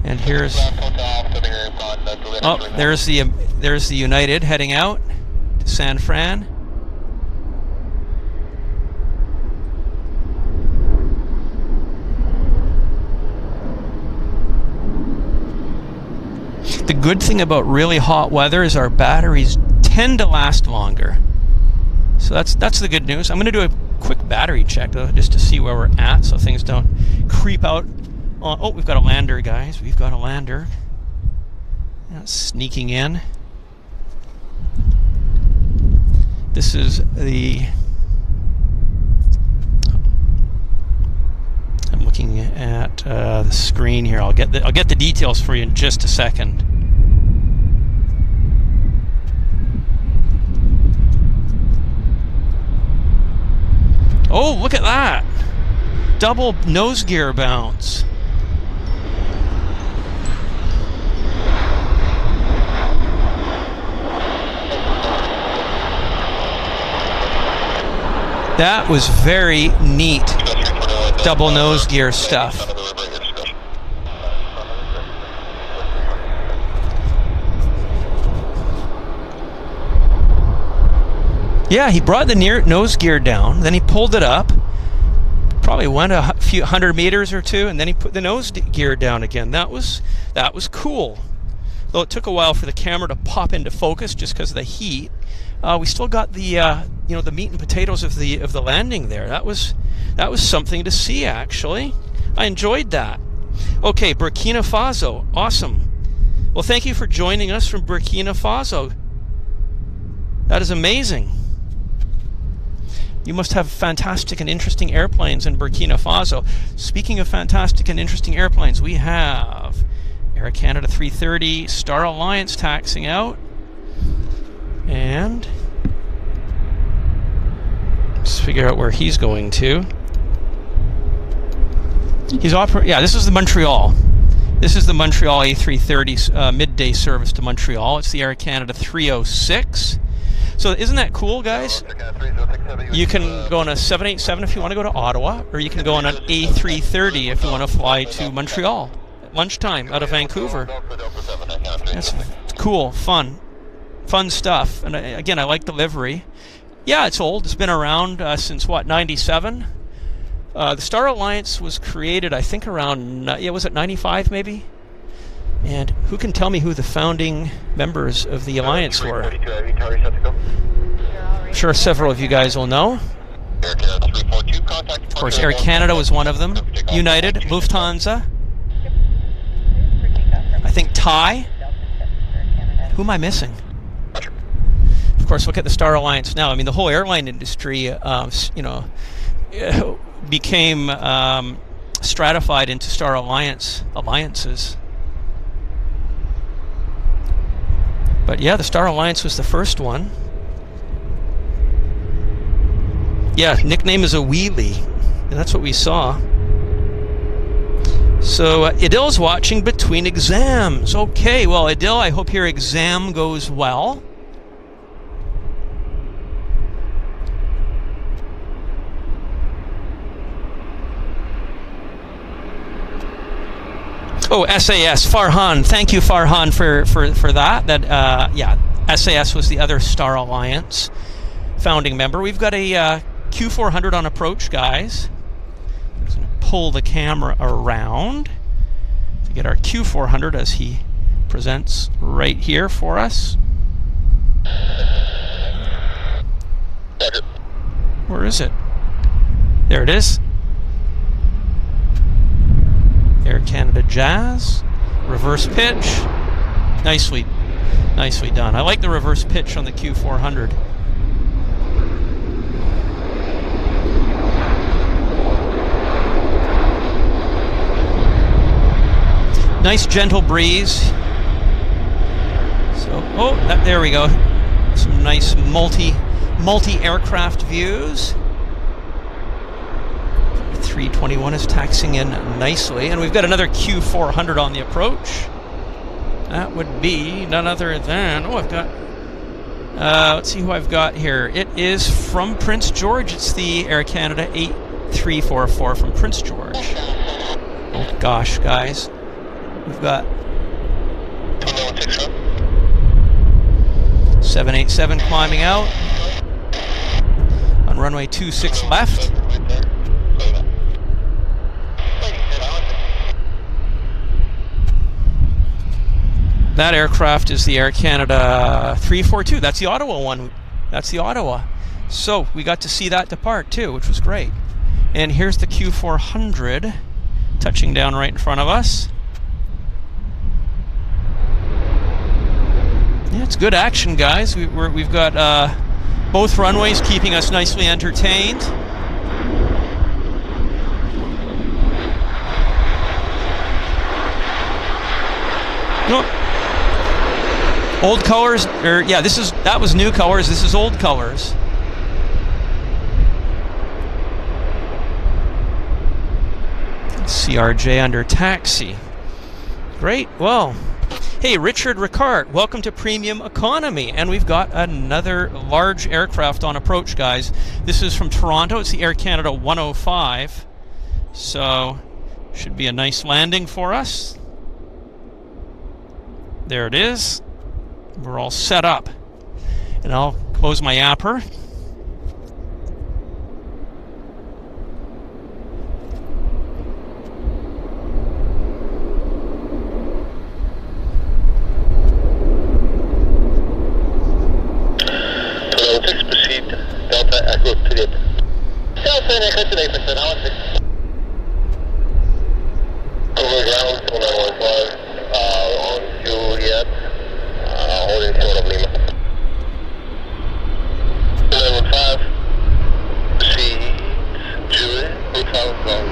And here's, oh, there's the United heading out to San Fran. The good thing about really hot weather is our batteries tend to last longer. So that's the good news. I'm going to do a quick battery check though, just to see where we're at, so things don't creep out. Oh, we've got a lander, guys. We've got a lander. Sneaking in. This is the... I'm looking at the screen here. I'll get the details for you in just a second. Oh, look at that! Double nose gear bounce. That was very neat. Double nose gear stuff. Yeah, he brought the nose gear down, then he pulled it up, probably went a few 100 meters or two, and then he put the nose gear down again. That was cool. Though it took a while for the camera to pop into focus just because of the heat. We still got the the meat and potatoes of the landing there. That was something to see, actually. I enjoyed that. Okay, Burkina Faso, awesome. Well, thank you for joining us from Burkina Faso. That is amazing. You must have fantastic and interesting airplanes in Burkina Faso. Speaking of fantastic and interesting airplanes, we have Air Canada 330 Star Alliance taxiing out. And let's figure out where he's going to. Yeah, this is the Montreal. This is the Montreal A330 midday service to Montreal. It's the Air Canada 306. So isn't that cool, guys? You can go on a 787 if you want to go to Ottawa, or you can go on an A330 if you want to fly to Montreal at lunchtime out of Vancouver. That's cool, fun stuff. And again, I like the livery. Yeah, it's old. It's been around since, what, 97? The Star Alliance was created, I think, around, was it 95 maybe? And who can tell me who the founding members of the Alliance were? I'm sure several of you guys will know. Of course, Air Canada was one of them. United, Lufthansa. I think Thai. Who am I missing? Of course, look at the Star Alliance now. I mean, the whole airline industry, became stratified into Star alliances. But yeah, the Star Alliance was the first one. Yeah, nickname is a wheelie, and that's what we saw. So Idil's watching between exams. Okay, well, Idil, I hope your exam goes well. Oh, SAS, Farhan. Thank you, Farhan, for that. Yeah, SAS was the other Star Alliance founding member. We've got a Q400 on approach, guys. I'm just going to pull the camera around to get our Q400 as he presents right here for us. Where is it? There it is. Air Canada Jazz. Reverse pitch. Nicely done. I like the reverse pitch on the Q400. Nice gentle breeze. So, there we go. Some nice multi-aircraft views. 321 is taxiing in nicely, and we've got another Q400 on the approach. That would be none other than, I've got, let's see who I've got here. It is from Prince George. It's the Air Canada A340 from Prince George. Oh gosh, guys. We've got 787 climbing out on runway 26 left. That aircraft is the Air Canada 342. That's the Ottawa one. That's the Ottawa. So we got to see that depart too, which was great. And here's the Q400 touching down right in front of us. Yeah, it's good action, guys. We've got both runways keeping us nicely entertained. Old colors, that was new colors. This is old colors. CRJ under taxi. Great. Well, hey, Richard Ricard, welcome to Premium Economy. And we've got another large aircraft on approach, guys. This is from Toronto. It's the Air Canada 105. So, should be a nice landing for us. There it is. We're all set up. And I'll close my yapper. Proceed. Delta Echo to the Delta Echo to the 8%. How much? Over ground 1915 on Juliet. Holding short of Lima. 915. Proceed. Juliet. Hotel Golf.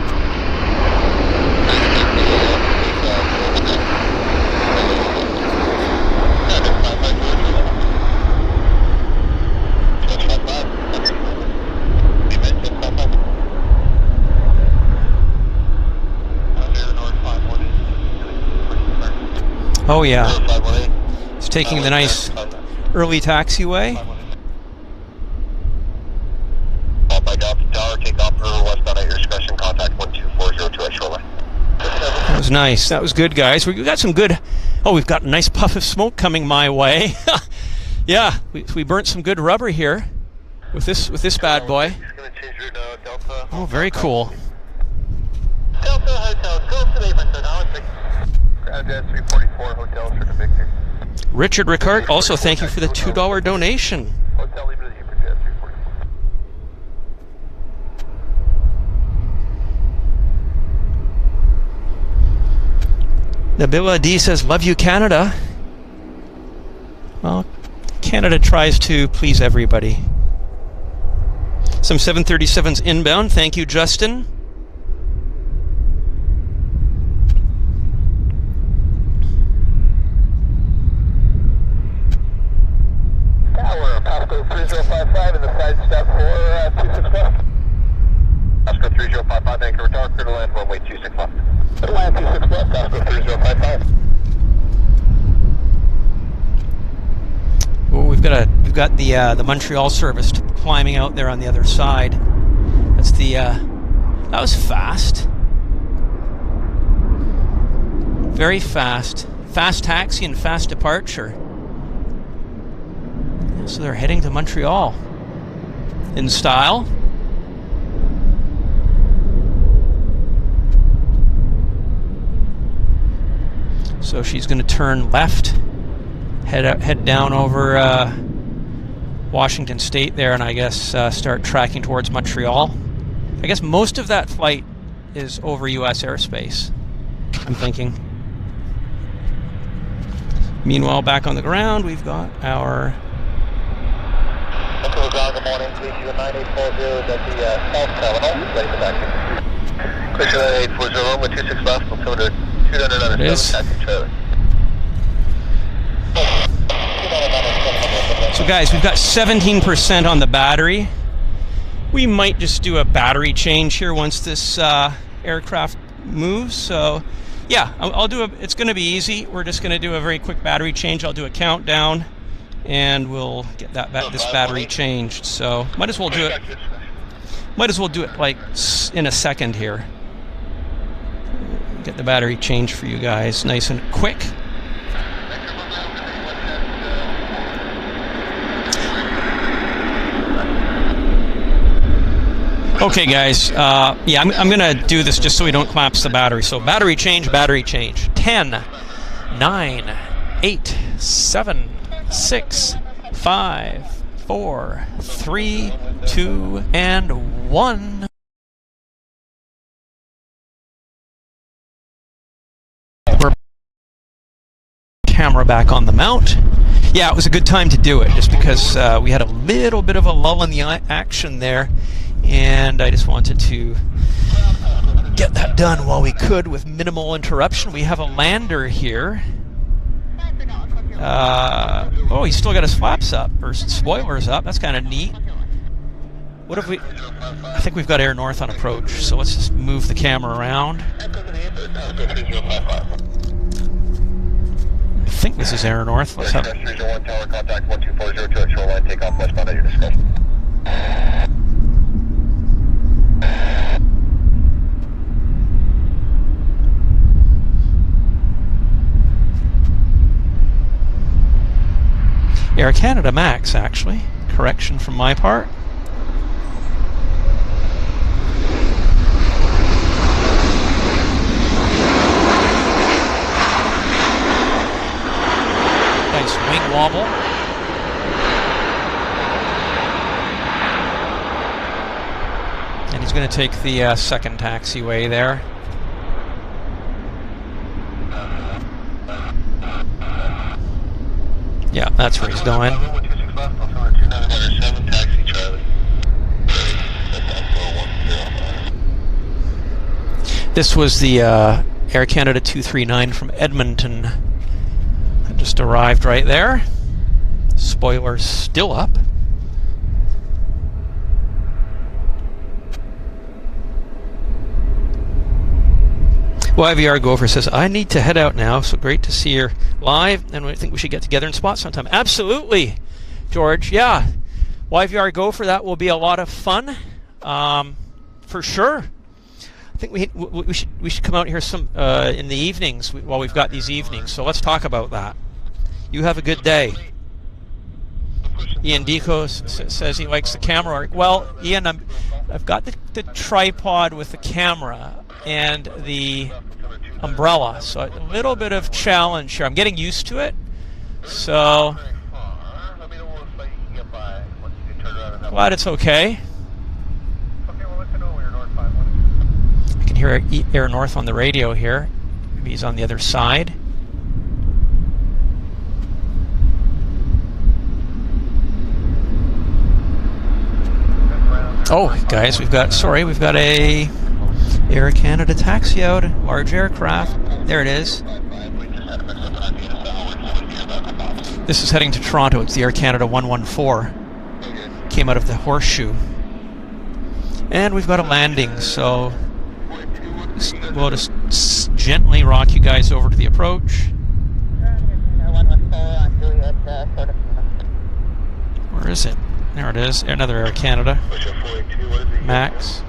Oh yeah, it's taking the nice early taxiway. That was nice. That was good, guys. We got some good. Oh, we've got a nice puff of smoke coming my way. Yeah, we burnt some good rubber here with this bad boy. Oh, very cool. Delta Hotel, go to the 8%. Canada 344 Hotel for the Victor. Richard Ricard, also thank you for the $2 donation. Hotel leave it at Jet 344. Nabila D says, love you, Canada. Well, Canada tries to please everybody. Some 737s inbound. Thank you, Justin. Tower, Pasco 3055 in the side step for 26 left. Pasco 3055, thank you, return to land runway 26 left. Land 26 left, Pasco 3055. Oh, we've got the Montreal service climbing out there on the other side. That's the that was fast. Very fast. Fast taxi and fast departure. So they're heading to Montreal. In style. So she's going to turn left, head down over Washington State there, and I guess start tracking towards Montreal. I guess most of that flight is over U.S. airspace, I'm thinking. Meanwhile, back on the ground, we've got our... Good morning, please. 9840 is at the South Terminal, ready for taxi. Clear 840 with 26 left, altimeter 200 under 7, taxi trailer. So guys, we've got 17% on the battery. We might just do a battery change here once this aircraft moves. So yeah, I'll do it's going to be easy. We're just going to do a very quick battery change. I'll do a countdown and we'll get this battery changed. So might as well do it like in a second here. Get the battery changed for you guys nice and quick. Okay guys, yeah, I'm gonna do this just so we don't collapse the battery. So battery change, 10, 9, 8, 7, 6, 5, 4, 3, 2, and 1. We're camera back on the mount. Yeah, it was a good time to do it just because we had a little bit of a lull in the action there. And I just wanted to get that done while we could with minimal interruption. We have a lander here. Oh, he's still got his flaps up, or spoilers up. That's kind of neat. What if we... I think we've got Air North on approach, so let's just move the camera around. I think this is Air North. Let's have... Tower contact 1240 to shoreline, take off westbound at your discretion. Air Canada Max, actually. Correction from my part. Nice wing wobble. And he's going to take the second taxiway there. Yeah, that's where he's going. This was the Air Canada 239 from Edmonton. It just arrived right there. Spoilers still up. YVR Gopher says, I need to head out now, so great to see you live, and I think we should get together and spot sometime. Absolutely, George. Yeah, YVR Gopher, that will be a lot of fun, for sure. I think we should come out here some in the evenings while we've got these evenings. So let's talk about that. You have a good day. Ian Deco says he likes the camera work. Well, Ian, I've got the tripod with the camera and the umbrella, so a little bit of challenge here. I'm getting used to it, so glad it's okay. I can hear Air North on the radio here. Maybe he's on the other side. Oh, guys, we've got a Air Canada taxi out, large aircraft. There it is. This is heading to Toronto. It's the Air Canada 114. Came out of the Horseshoe. And we've got a landing, so we'll just gently rock you guys over to the approach. Where is it? There it is. Another Air Canada Max.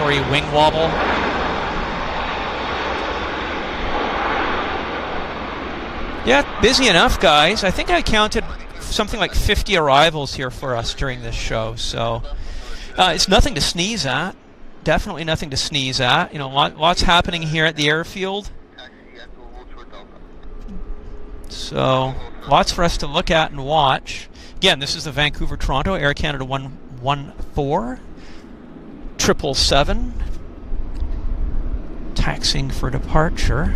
obligatory wing wobble. Yeah, busy enough, guys. I think I counted something like 50 arrivals here for us during this show, so it's nothing to sneeze at. Definitely nothing to sneeze at. You know, lots happening here at the airfield. So, lots for us to look at and watch. Again, this is the Vancouver-Toronto Air Canada 114 777 taxiing for departure.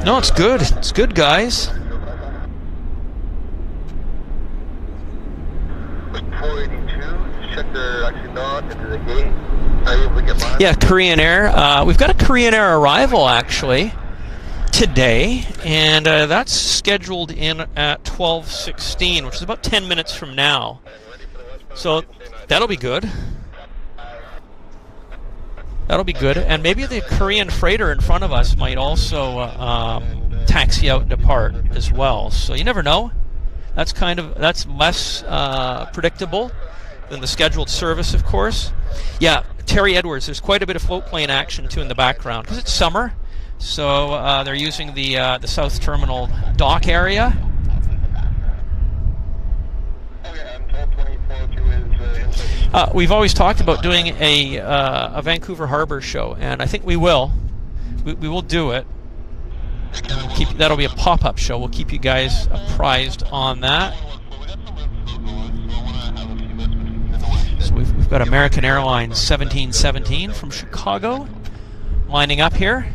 No, it's good. It's good, guys. 482. Check their actually not into the gate. Are you able to get mine? Yeah, Korean Air. We've got a Korean Air arrival actually today, and that's scheduled in at 12:16, which is about 10 minutes from now. So that'll be good. That'll be good, and maybe the Korean freighter in front of us might also taxi out and depart as well. So you never know. That's less predictable than the scheduled service, of course. Yeah, Terry Edwards. There's quite a bit of float plane action too in the background because it's summer. So they're using the South Terminal dock area. We've always talked about doing a Vancouver Harbor show, and I think we will. We will do it. That'll be a pop-up show. We'll keep you guys apprised on that. So we've got American Airlines 1717 from Chicago lining up here.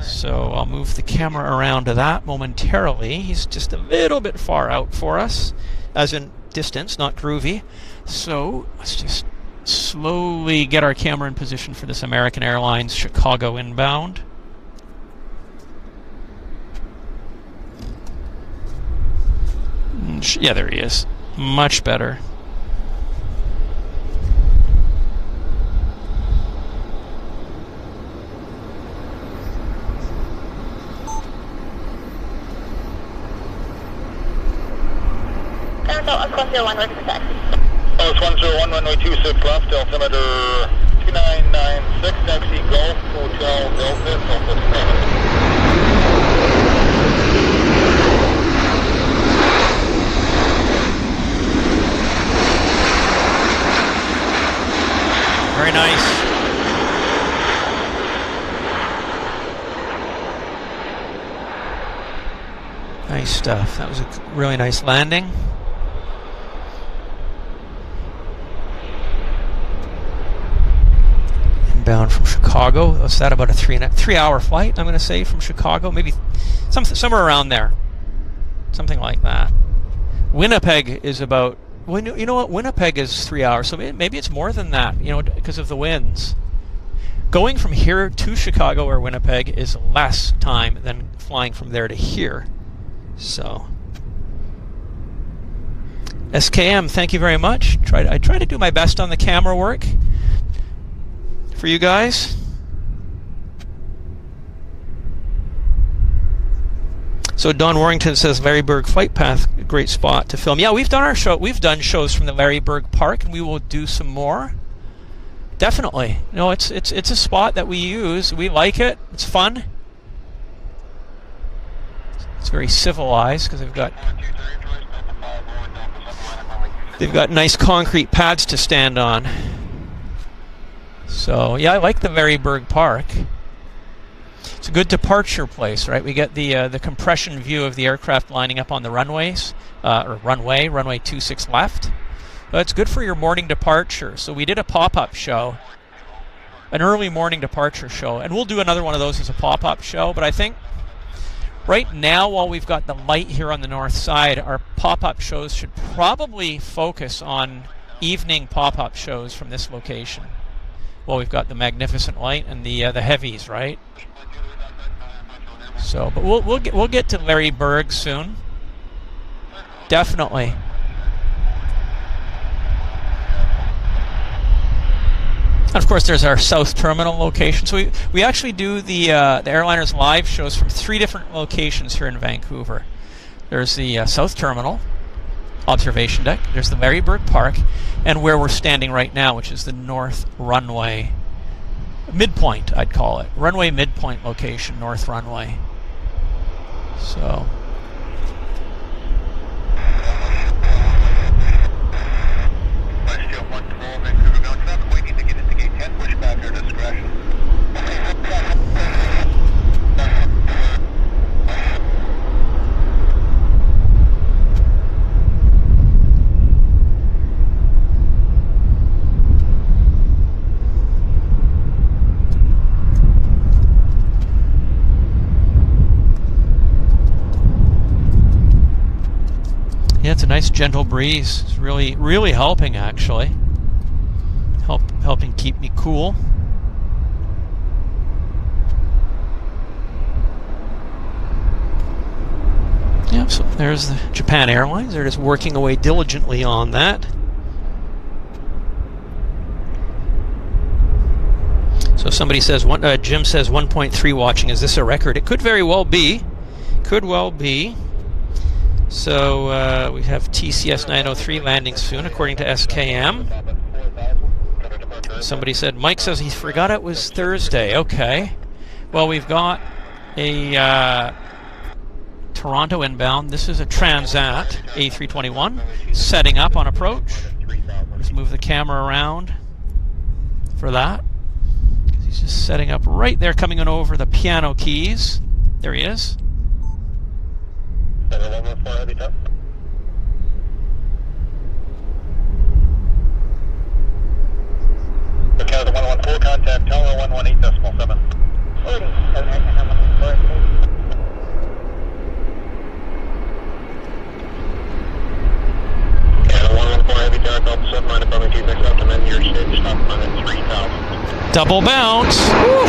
So I'll move the camera around to that momentarily. He's just a little bit far out for us, as in distance, not groovy. So let's just slowly get our camera in position for this American Airlines Chicago inbound. Yeah, there he is. Much better. It's 101, runway 26 left, altimeter 2996, taxi Golf, Hotel Delta, Southwest Canada. Very nice. Nice stuff. That was a really nice landing. Inbound from Chicago. What's that, about a 3-hour flight, I'm going to say, from Chicago? Maybe somewhere around there. Something like that. Winnipeg is about... Well, you know what? Winnipeg is 3 hours, so maybe it's more than that, you know, because of the winds. Going from here to Chicago or Winnipeg is less time than flying from there to here. So, SKM, thank you very much. I try to do my best on the camera work for you guys. So Don Warrington says Larry Berg flight path, great spot to film. Yeah, we've done shows from the Larry Berg Park, and we will do some more. Definitely. No, it's a spot that we use. We like it. It's fun. It's very civilized because they've got nice concrete pads to stand on. So yeah, I like the Larry Berg Park. It's a good departure place, right? We get the compression view of the aircraft lining up on the runways, runway 26 left. But it's good for your morning departure. So we did a pop-up show, an early morning departure show, and we'll do another one of those as a pop-up show. But I think right now, while we've got the light here on the north side, our pop-up shows should probably focus on evening pop-up shows from this location. Well, we've got the magnificent light and the heavies, right? So, but we'll get to Larry Berg soon. Definitely. And of course, there's our South Terminal location. So we actually do the Airliners Live shows from 3 different locations here in Vancouver. There's the South Terminal, observation deck. There's the Maryburg Park, and where we're standing right now, which is the North Runway midpoint, I'd call it. Runway midpoint location, North Runway. So. Westjet 112, Vancouver bound traffic, waiting to get into gate 10, pushback your discretion. Yeah, it's a nice gentle breeze. It's really helping, actually. Helping keep me cool. Yeah, so there's the Japan Airlines. They're just working away diligently on that. So somebody says, Jim says 1.3 watching. Is this a record? It could very well be. Could well be. So we have TCS 903 landing soon, according to SKM. Somebody said, Mike says he forgot it was Thursday. Okay. Well, we've got a Toronto inbound. This is a Transat A321 setting up on approach. Just move the camera around for that. He's just setting up right there, coming on over the piano keys. There he is. Canada Canada 114, contact tower 118.7. Canada 114, heavy tower, Delta 7, line above 26 left, and then your stage stop on at 3,000. Double bounce. Woo.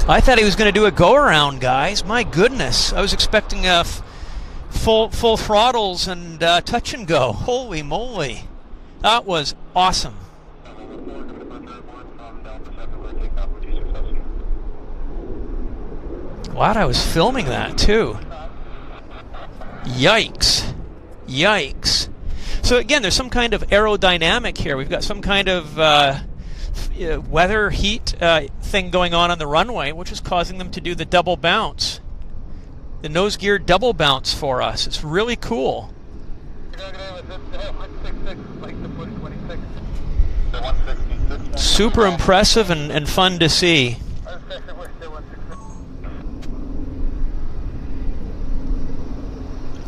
I thought he was going to do a go-around, guys. My goodness. I was expecting full throttles and touch and go. Holy moly. That was awesome. Glad I was filming that, too. Yikes. Yikes. So, again, there's some kind of aerodynamic here. We've got some kind of weather, heat thing going on the runway, which is causing them to do the double bounce. The nose gear double bounce for us. It's really cool. Super impressive and fun to see.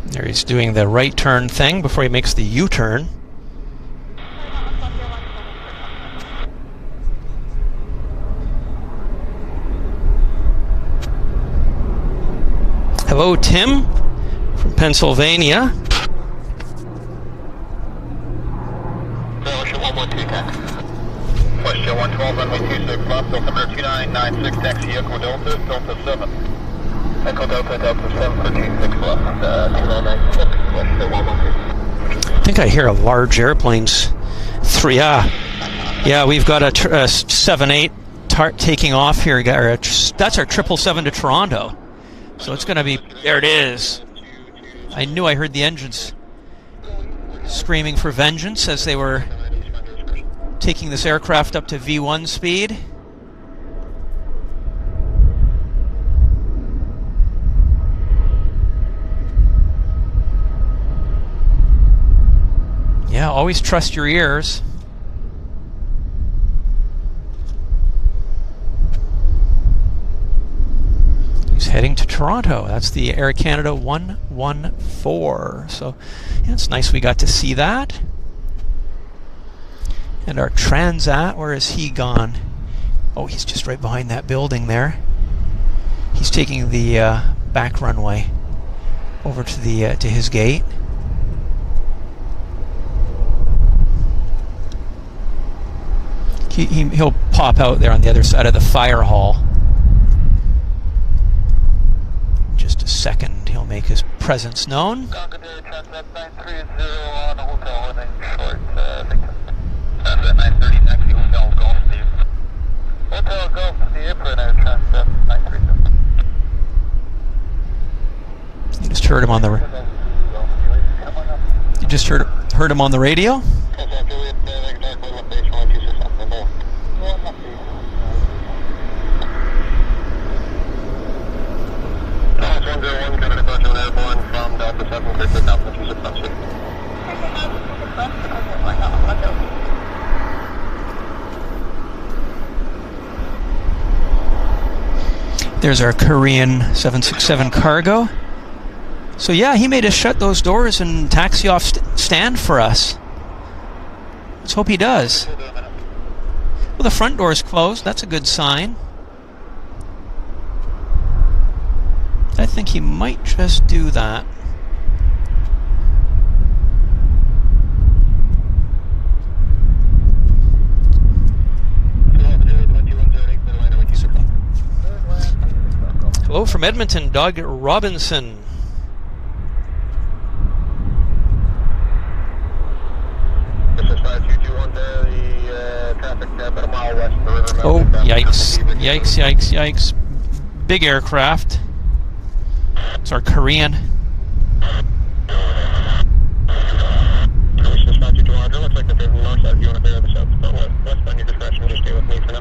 There he's doing the right turn thing before he makes the U-turn. Hello, Tim from Pennsylvania. Westjet 112, runway 26 left, altimeter 2996, taxi Echo Delta, Delta 7. Echo Delta, Delta 7 for 26 left, 2996, Westjet 112. I think I hear a large airplanes. Yeah, we've got a 7-8 taking off here. That's our 777 to Toronto. So it's going to be, there it is. I knew I heard the engines screaming for vengeance as they were taking this aircraft up to V1 speed. Yeah, always trust your ears. Heading to Toronto. That's the Air Canada 114. So yeah, it's nice we got to see that. And our Transat, where is he gone? Oh, he's just right behind that building there. He's taking the back runway over to the to his gate. He'll pop out there on the other side of the fire hall. Just a second, he'll make his presence known. Cargojet transat 930 on a hotel heading short, transat 930 taxi hotel Golf Steve. Hotel Golf Steve for an air transat 930. You just heard him on the heard him on the radio. There's our Korean 767 cargo. So yeah, he made us shut those doors and taxi off stand for us. Let's hope he does. Well, the front door is closed. That's a good sign. I think he might just do that. Hello from Edmonton, Doug Robinson. This is 5221 there, the traffic about a mile west of the river. Oh, yikes, yikes, yikes, yikes. Big aircraft. It's our Korean. This is 5200, looks like the north side, if you want to bear the south, but west on your discretion, just stay with me for now.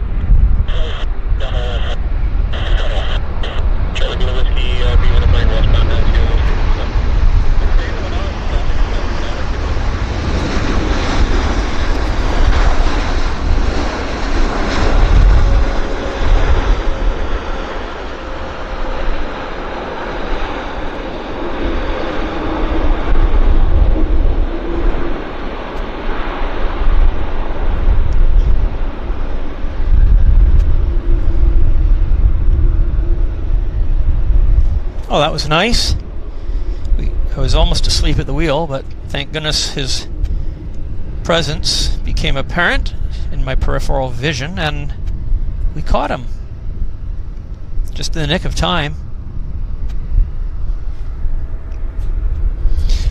Charlie Blue Whiskey, B1 plane westbound, Oh, that was nice. I was almost asleep at the wheel, but thank goodness his presence became apparent in my peripheral vision, and we caught him. Just in the nick of time.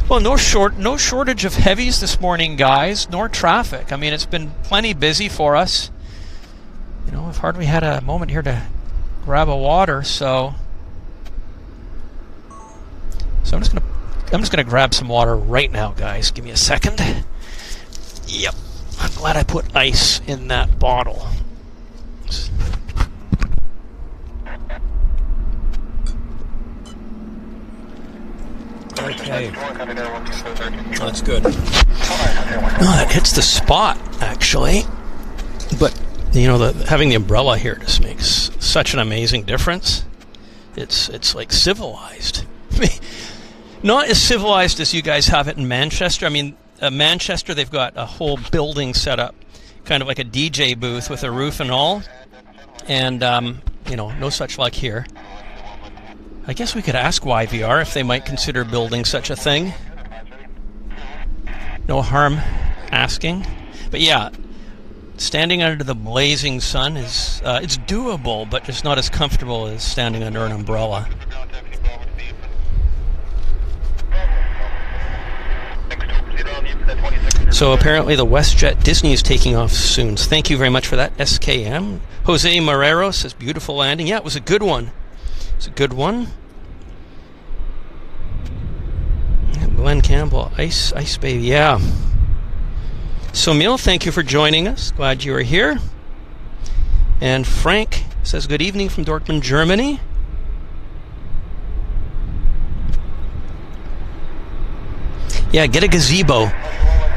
Well, no shortage of heavies this morning, guys, nor traffic. I mean, it's been plenty busy for us. You know, I've hardly had a moment here to grab a water, so I'm just gonna grab some water right now, guys. Give me a second. Yep, I'm glad I put ice in that bottle. Okay. Oh, that's good. No, that hits the spot, actually. But you know, having the umbrella here just makes such an amazing difference. It's like civilized. Not as civilized as you guys have it in Manchester. I mean, Manchester, they've got a whole building set up, kind of like a DJ booth with a roof and all. And, you know, no such luck here. I guess we could ask YVR if they might consider building such a thing. No harm asking. But yeah, standing under the blazing sun is, it's doable, but just not as comfortable as standing under an umbrella. So apparently the Westjet Disney is taking off soon. So thank you very much for that, SKM. Jose Marrero says, beautiful landing. Yeah, it was a good one. It's a good one. Glenn Campbell, Ice Baby, yeah. So Emil, thank you for joining us. Glad you are here. And Frank says, good evening from Dortmund, Germany. Yeah, get a gazebo.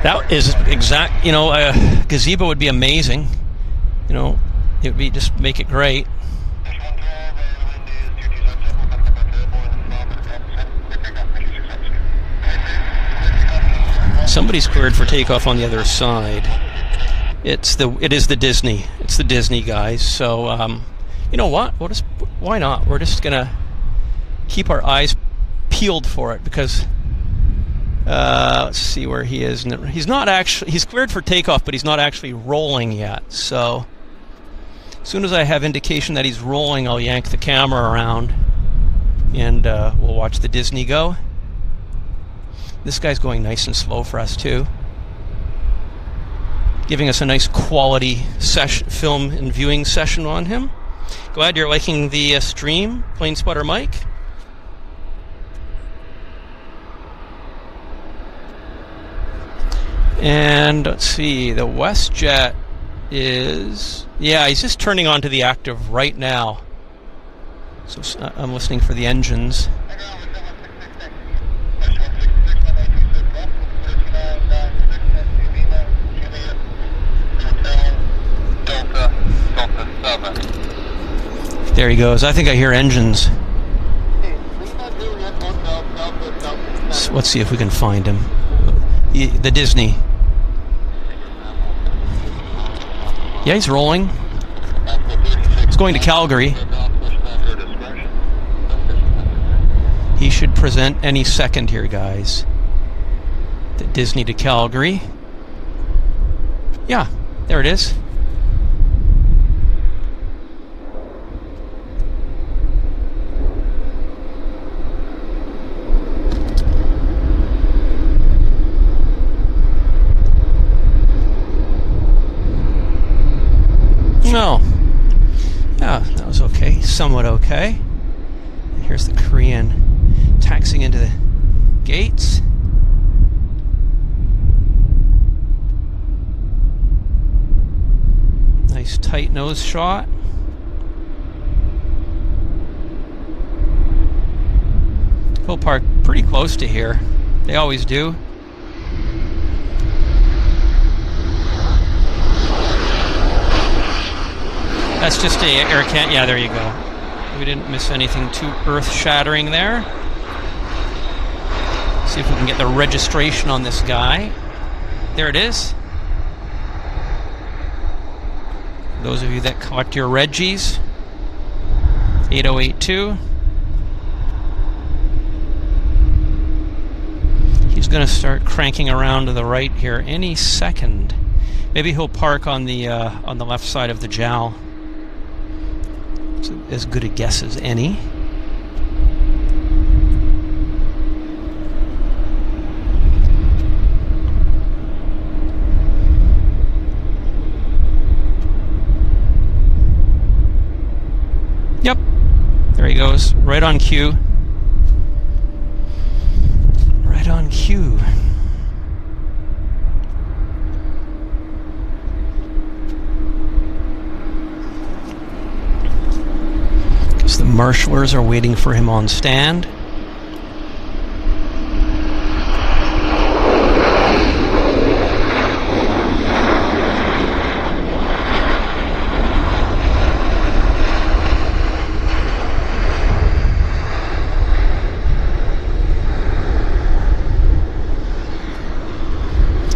That is exact, you know, a gazebo would be amazing. You know, it would be, just make it great. Somebody's cleared for takeoff on the other side. It is the Disney. It's the Disney, guys. So, you know what? Why not? We're just gonna keep our eyes peeled for it, because let's see where he is. He's not actually, he's cleared for takeoff, but he's not actually rolling yet. So as soon as I have indication that he's rolling, I'll yank the camera around and we'll watch the Disney go. This guy's going nice and slow for us too, giving us a nice quality film and viewing session on him. Glad you're liking the stream, Plane Spotter Mike. And let's see, the Westjet is, yeah, he's just turning onto the active right now. So I'm listening for the engines. There he goes. I think I hear engines. So let's see if we can find him. The Disney. Yeah, he's rolling. He's going to Calgary. He should present any second here, guys. The Disney to Calgary. Yeah, there it is. No. Yeah, that was okay. Somewhat okay. And here's the Korean taxiing into the gates. Nice tight nose shot. He'll park pretty close to here. They always do. That's just a air can. Yeah, there you go. We didn't miss anything too earth-shattering there. See if we can get the registration on this guy. There it is. Those of you that collect your Reggies, 8082. He's going to start cranking around to the right here any second. Maybe he'll park on the left side of the JAL. It's as good a guess as any. Yep, there he goes, right on cue. Right on cue. Because the marshalers are waiting for him on stand.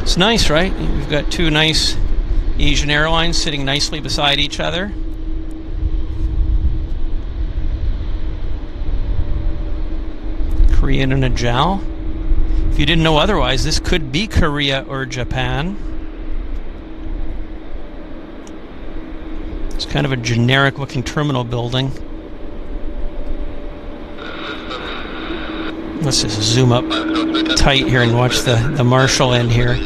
It's nice, right? We've got two nice Asian airlines sitting nicely beside each other. Korean and a JAL. If you didn't know otherwise, this could be Korea or Japan. It's kind of a generic looking terminal building. Let's just zoom up tight here and watch the Marshall end here.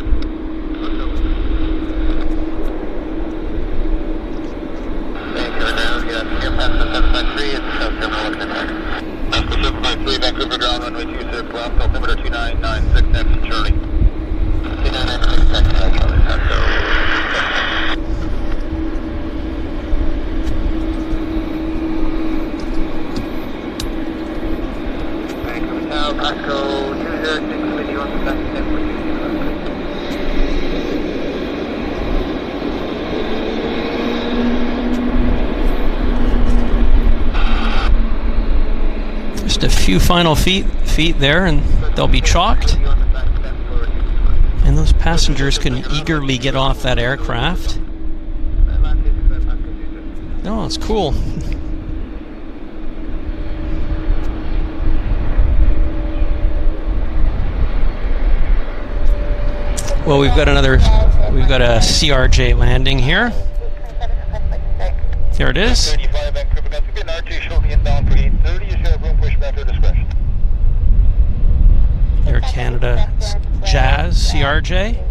Vancouver ground runway 26 left, altimeter 2996 next Charlie. 2996 next Charlie. Vancouver Tower, Costco 206 with you on the back step. Just a few final feet there and they'll be chalked. And those passengers can eagerly get off that aircraft. Oh, it's cool. Well, we've got a CRJ landing here. There it is. Air Canada Jazz CRJ.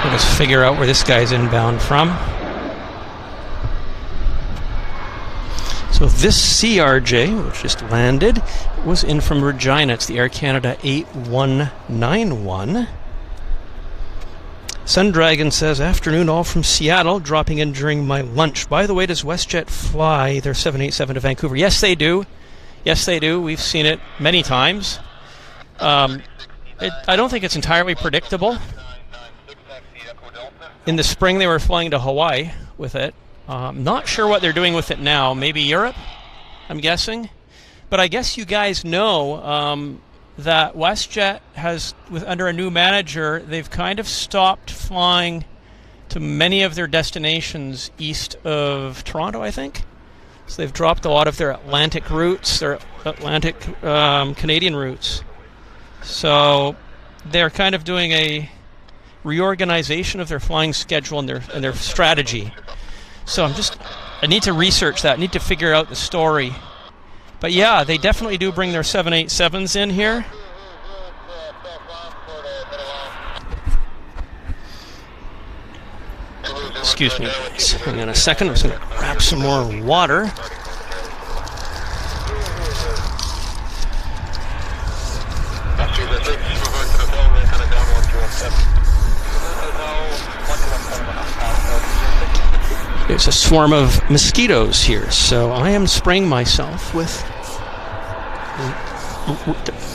Let's figure out where this guy's inbound from. So this CRJ, which just landed, was in from Regina. It's the Air Canada 8191. Sundragon says, afternoon all from Seattle, dropping in during my lunch. By the way, does Westjet fly their 787 to Vancouver? Yes, they do. Yes, they do. We've seen it many times. I don't think it's entirely predictable. In the spring, they were flying to Hawaii with it. Not sure what they're doing with it now. Maybe Europe, I'm guessing. But I guess you guys know that Westjet has, under a new manager, they've kind of stopped flying to many of their destinations east of Toronto, I think. So they've dropped a lot of their Atlantic routes, their Atlantic Canadian routes. So they're kind of doing a reorganization of their flying schedule and their strategy. So I need to research that. I need to figure out the story. But yeah, they definitely do bring their 787s in here. Excuse me, guys. Hang on a second. I'm just going to grab some more water. There's a swarm of mosquitoes here, so I am spraying myself with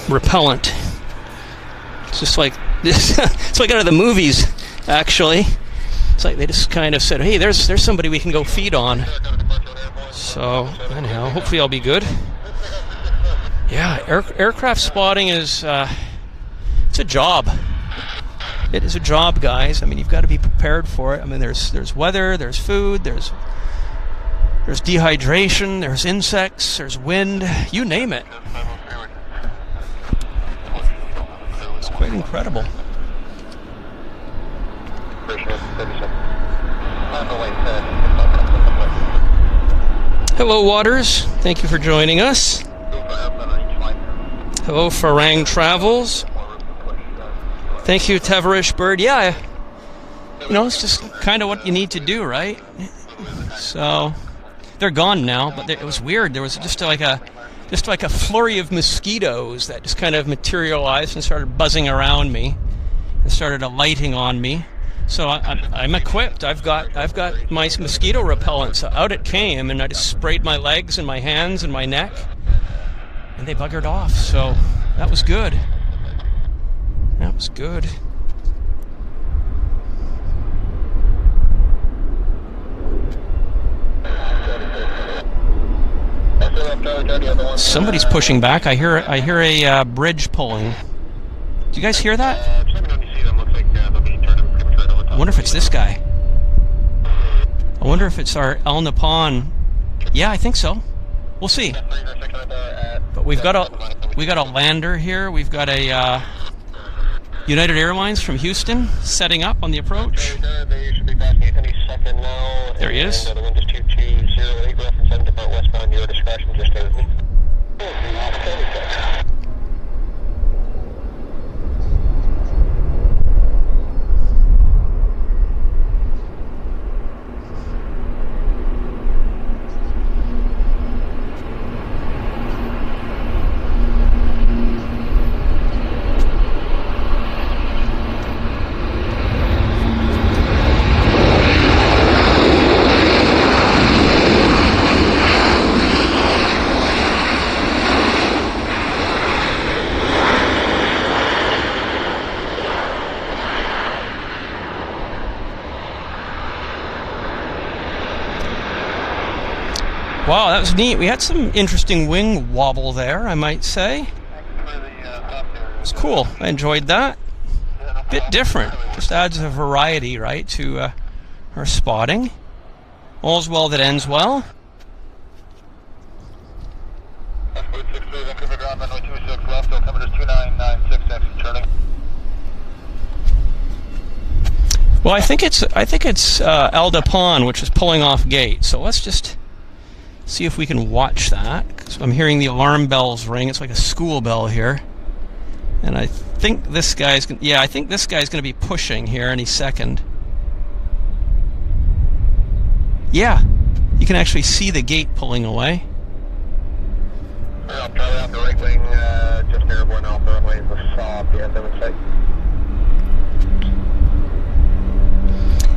repellent. It's just like this. It's like out of the movies, actually. It's like they just kind of said, "Hey, there's somebody we can go feed on." So anyhow, hopefully I'll be good. Yeah, aircraft spotting is it's a job. It is a job, guys. I mean, you've got to be prepared for it. I mean, there's weather, there's food, there's dehydration, there's insects, there's wind, you name it. It's quite incredible. Hello, Waters. Thank you for joining us. Hello, Farang Travels. Thank you, Tavarish Bird. Yeah, it's just kind of what you need to do, right? So they're gone now, but it was weird. There was just like a flurry of mosquitoes that just kind of materialized and started buzzing around me and started alighting on me. So I'm equipped. I've got my mosquito repellent. So out it came, and I just sprayed my legs and my hands and my neck, and they buggered off. So that was good. That was good. Somebody's pushing back. I hear a bridge pulling. Do you guys hear that? I wonder if it's this guy. I wonder if it's our El Nippon. Yeah, I think so. We'll see. But we've got a lander here. We've got a United Airlines from Houston setting up on the approach. There he is. Wow, that was neat. We had some interesting wing wobble there, I might say. It's cool. I enjoyed that. Bit different. Just adds a variety, right, to our spotting. All's well that ends well. Well, I think it's Elda Pond, which is pulling off gate. So let's just see if we can watch that. 'Cause I'm hearing the alarm bells ring. It's like a school bell here. And I think this guy's going to be pushing here any second. Yeah, you can actually see the gate pulling away. Probably on the right wing, just airborne Alpha runway, off the end of the site.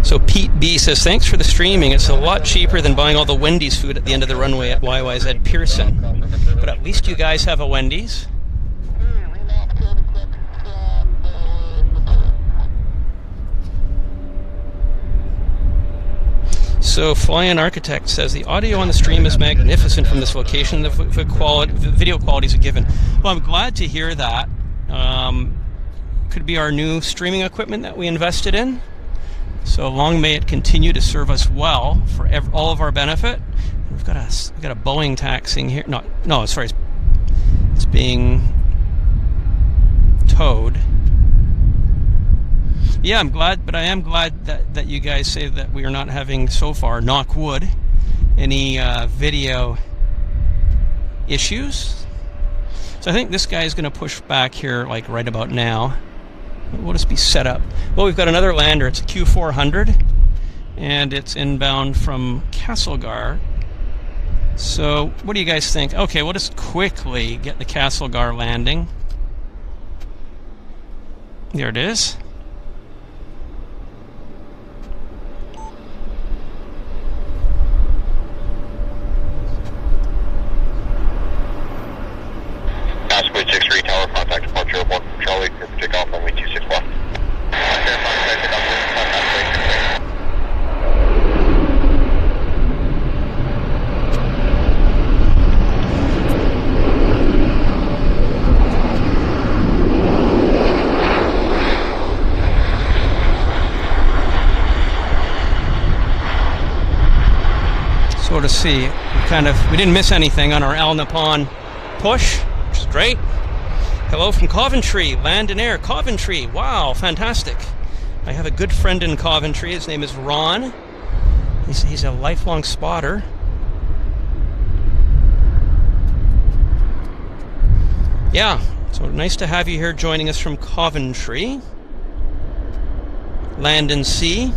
So Pete B says, thanks for the streaming. It's a lot cheaper than buying all the Wendy's food at the end of the runway at YYZ Pearson. But at least you guys have a Wendy's. So Flying Architect says, the audio on the stream is magnificent from this location. The video quality is a given. Well, I'm glad to hear that. Could be our new streaming equipment that we invested in. So long may it continue to serve us well for all of our benefit. We've got a Boeing taxiing here. No, sorry, it's being towed. Yeah, I'm glad, but I am glad that you guys say that we are not having so far, knock wood, any video issues. So I think this guy is going to push back here, like right about now. We'll just be set up. Well, we've got another lander. It's a Q400, and it's inbound from Castlegar. So what do you guys think? Okay, we'll just quickly get the Castlegar landing. There it is. Passway 63 tower, contact departure 1 Charlie, take off runway 261. So to see, we didn't miss anything on our Elda Pond push, which is great. Hello from Coventry, land and air. Coventry, wow, fantastic. I have a good friend in Coventry. His name is Ron. He's a lifelong spotter. Yeah, so nice to have you here joining us from Coventry. Land and sea.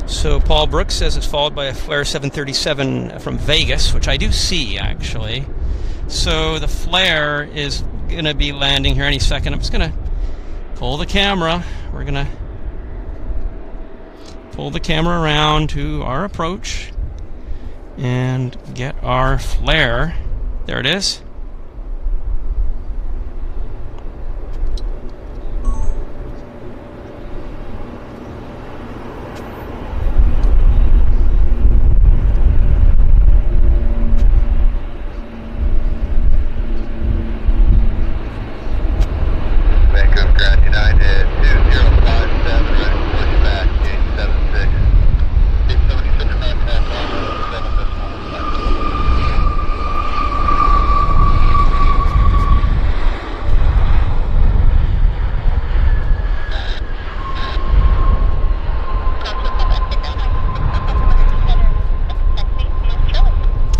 So Paul Brooks says it's followed by a Flare 737 from Vegas, which I do see actually. So the Flare is going to be landing here any second. I'm just going to pull the camera. We're going to pull the camera around to our approach and get our Flare. There it is.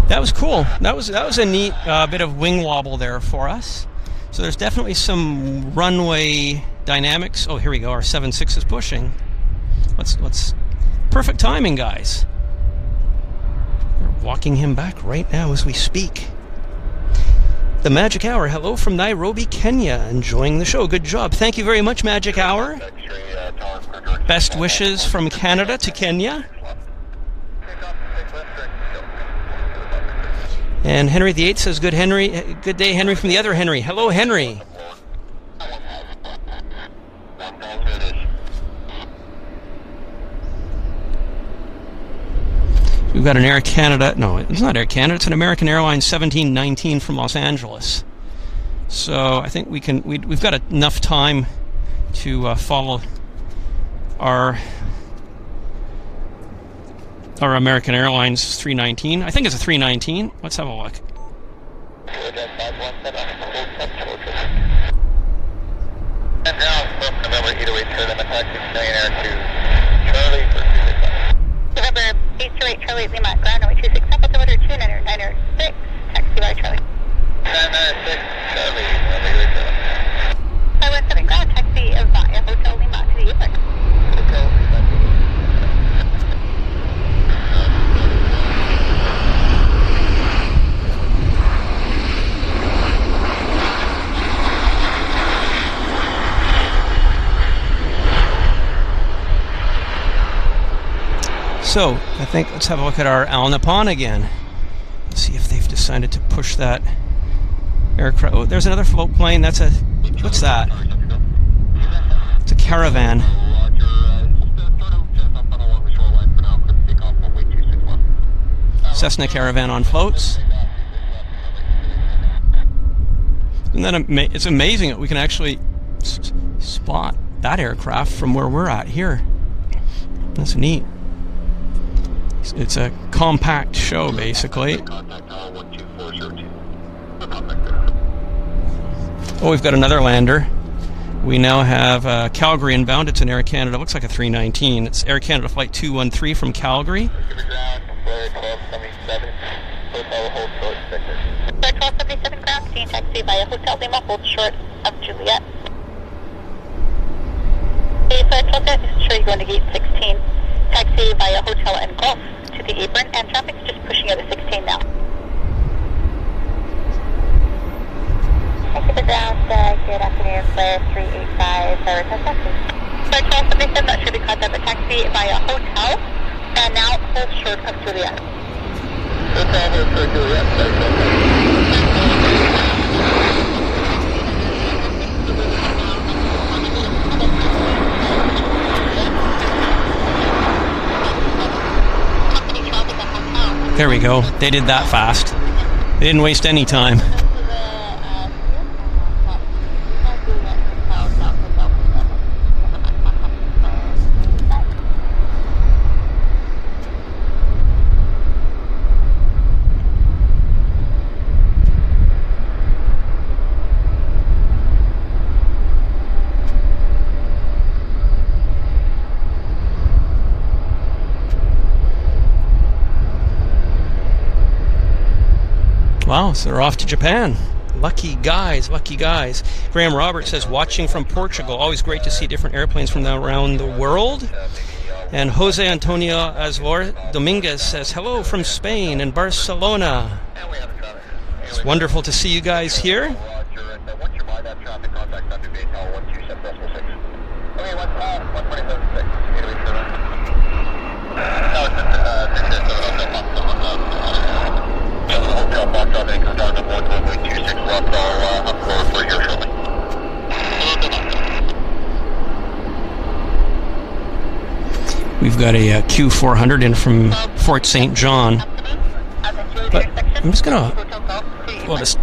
That was cool. That was a neat bit of wing wobble there for us. So there's definitely some runway dynamics. Oh, here we go. Our 7.6 is pushing. Let's perfect timing, guys. We're walking him back right now as we speak. The Magic Hour. Hello from Nairobi, Kenya. Enjoying the show. Good job. Thank you very much, Magic Hour. Best wishes from Canada to Kenya. And Henry the 8th says, good day, Henry, from the other Henry. Hello, Henry. We've got an Air Canada. No, it's not Air Canada. It's an American Airlines 1719 from Los Angeles. So I think we've got enough time to follow our American Airlines 319. I think it's a 319. Let's have a look. And now, from November 808, turn them attack 6 millionaire to Charlie for 265. November 828, Charlie Lima, ground runway 26, up altimeter 296, taxi by Charlie. 996, Charlie, November 517 ground, taxi via Hotel Lima to the apron. Hotel Lima. So, I think let's have a look at our Al Nippon again. Let's see if they've decided to push that aircraft. Oh, there's another float plane. That's a... What's that? It's a Caravan. Cessna Caravan on floats. Isn't that it's amazing that we can actually spot that aircraft from where we're at here. That's neat. It's a compact show, basically. Oh, we've got another lander. We now have Calgary inbound. It's an Air Canada. Looks like a 319. It's Air Canada Flight 213 from Calgary. Flight 1277 ground, seeing taxi via Hotel Lima, hold short of Juliet. Okay, Flight 1277, sure you're going to gate 16. Taxi via Hotel and Golf to the apron, and traffic's just pushing out of 16 now. Thank you for ground. Good afternoon, Flare 385, taxi. Flight 1277, that should be caught up a taxi via Hotel, and now hold short of Juliet. Hotel for Juliet, There we go. They did that fast. They didn't waste any time. Wow, so they're off to Japan. Lucky guys, lucky guys. Graham Roberts says, watching from Portugal. Always great to see different airplanes from around the world. And Jose Antonio Azlor Dominguez says, hello from Spain and Barcelona. It's wonderful to see you guys here. We've got a Q400 in from Fort St. John. But I'm just going to just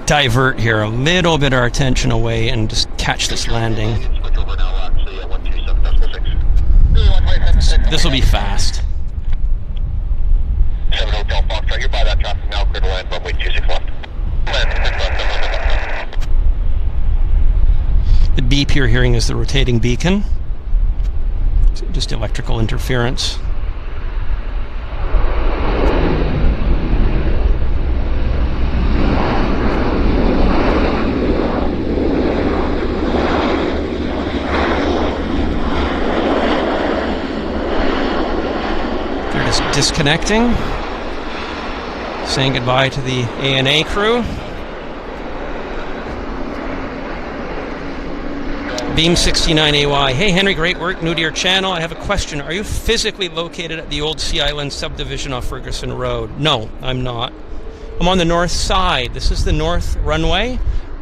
divert here a little bit our attention away and just catch this landing. This will be fast. 7 Hotel Foxtrot, you're by that traffic now, clear to land, runway 26 left. The beep you're hearing is the rotating beacon. Just electrical interference. They're just disconnecting. Saying goodbye to the ANA crew. Beam 69AY. Hey Henry, great work. New to your channel. I have a question. Are you physically located at the old Sea Island subdivision off Ferguson Road? No, I'm not. I'm on the north side. This is the north runway.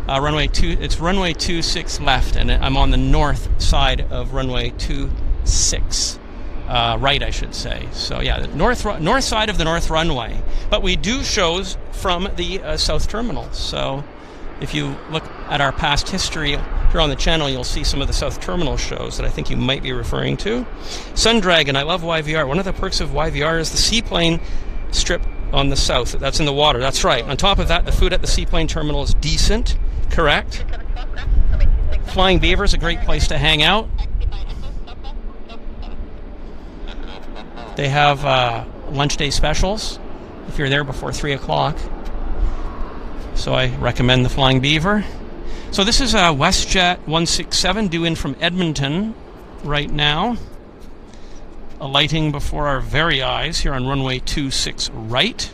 Runway 2. It's runway 26 left, and I'm on the north side of runway 26. Right, I should say. So yeah, the north side of the north runway. But we do shows from the south terminal. So if you look at our past history here on the channel, you'll see some of the South Terminal shows that I think you might be referring to. Sun Dragon, I love YVR. One of the perks of YVR is the seaplane strip on the south. That's in the water. That's right. On top of that, the food at the seaplane terminal is decent. Correct. Flying Beaver is a great place to hang out. They have lunch day specials if you're there before 3 o'clock. So I recommend the Flying Beaver. So this is a Westjet 167 due in from Edmonton right now. Alighting before our very eyes here on runway 26 right.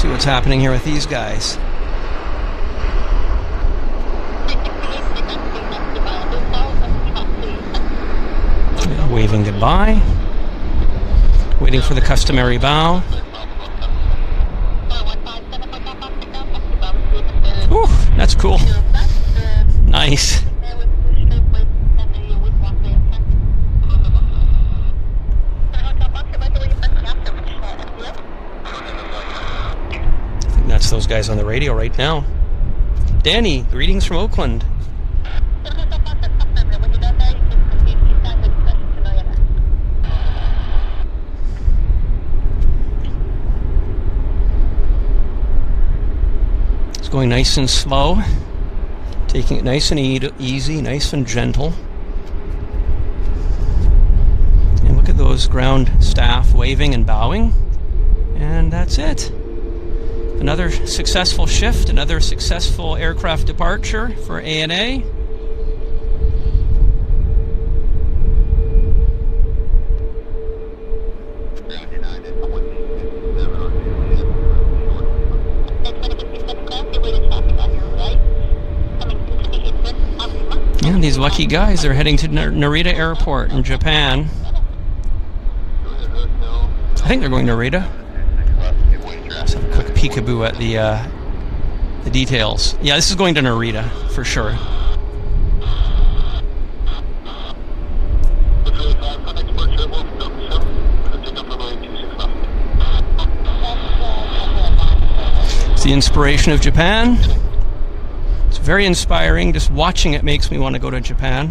What's happening here with these guys. Waving goodbye. Waiting for the customary bow. Ooh, that's cool. Nice. Those guys on the radio right now. Danny, greetings from Oakland. It's going nice and slow, taking it nice and easy, nice and gentle. And look at those ground staff waving and bowing. And that's it. Another successful shift, another successful aircraft departure for ANA. Yeah, these lucky guys are heading to Narita Airport in Japan. I think they're going to Narita. Let's have a quick peekaboo at the details. Yeah, this is going to Narita for sure. It's the inspiration of Japan. It's very inspiring. Just watching it makes me want to go to Japan.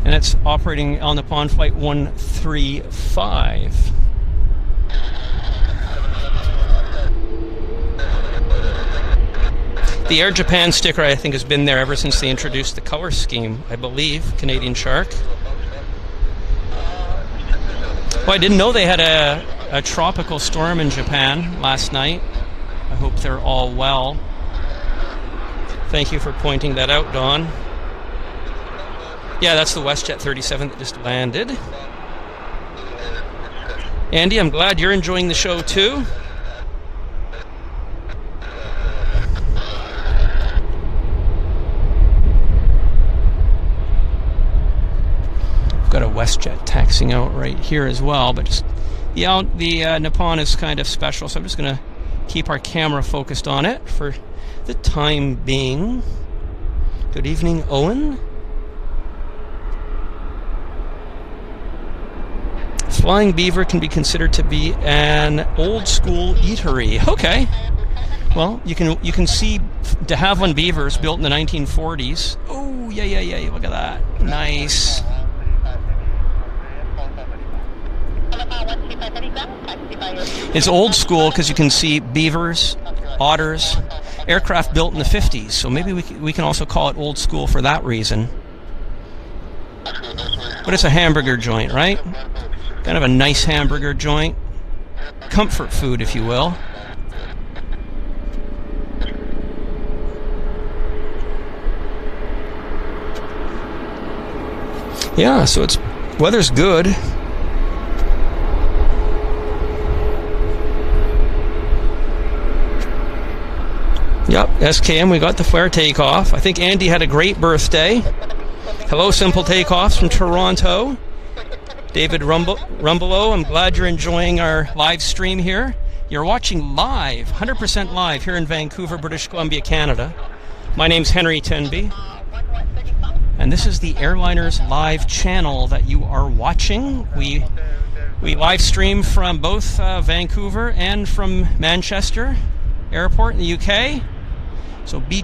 And it's operating on the Pond Flight 135. The Air Japan sticker, I think, has been there ever since they introduced the color scheme, I believe. Canadian Shark. Well, I didn't know they had a tropical storm in Japan last night. I hope they're all well. Thank you for pointing that out, Don. Yeah, that's the Westjet 37 that just landed. Andy, I'm glad you're enjoying the show too. Got a Westjet taxiing out right here as well, but just the Nippon is kind of special, so I'm just going to keep our camera focused on it for the time being. Good evening, Owen. Flying Beaver can be considered to be an old school eatery. Okay. Well, you can see de Havilland Beavers built in the 1940s. Oh, yeah. Look at that. Nice. It's old school because you can see beavers, otters, aircraft built in the 50s. So maybe we can also call it old school for that reason. But it's a hamburger joint, right? Kind of a nice hamburger joint. Comfort food, if you will. Yeah, so weather's good. Yep, SKM, we got the flare takeoff. I think Andy had a great birthday. Hello, Simple Takeoffs from Toronto. David Rumbelow, I'm glad you're enjoying our live stream here. You're watching live, 100% live here in Vancouver, British Columbia, Canada. My name's Henry Tenby. And this is the Airliners Live channel that you are watching. We live stream from both Vancouver and from Manchester Airport in the UK. So be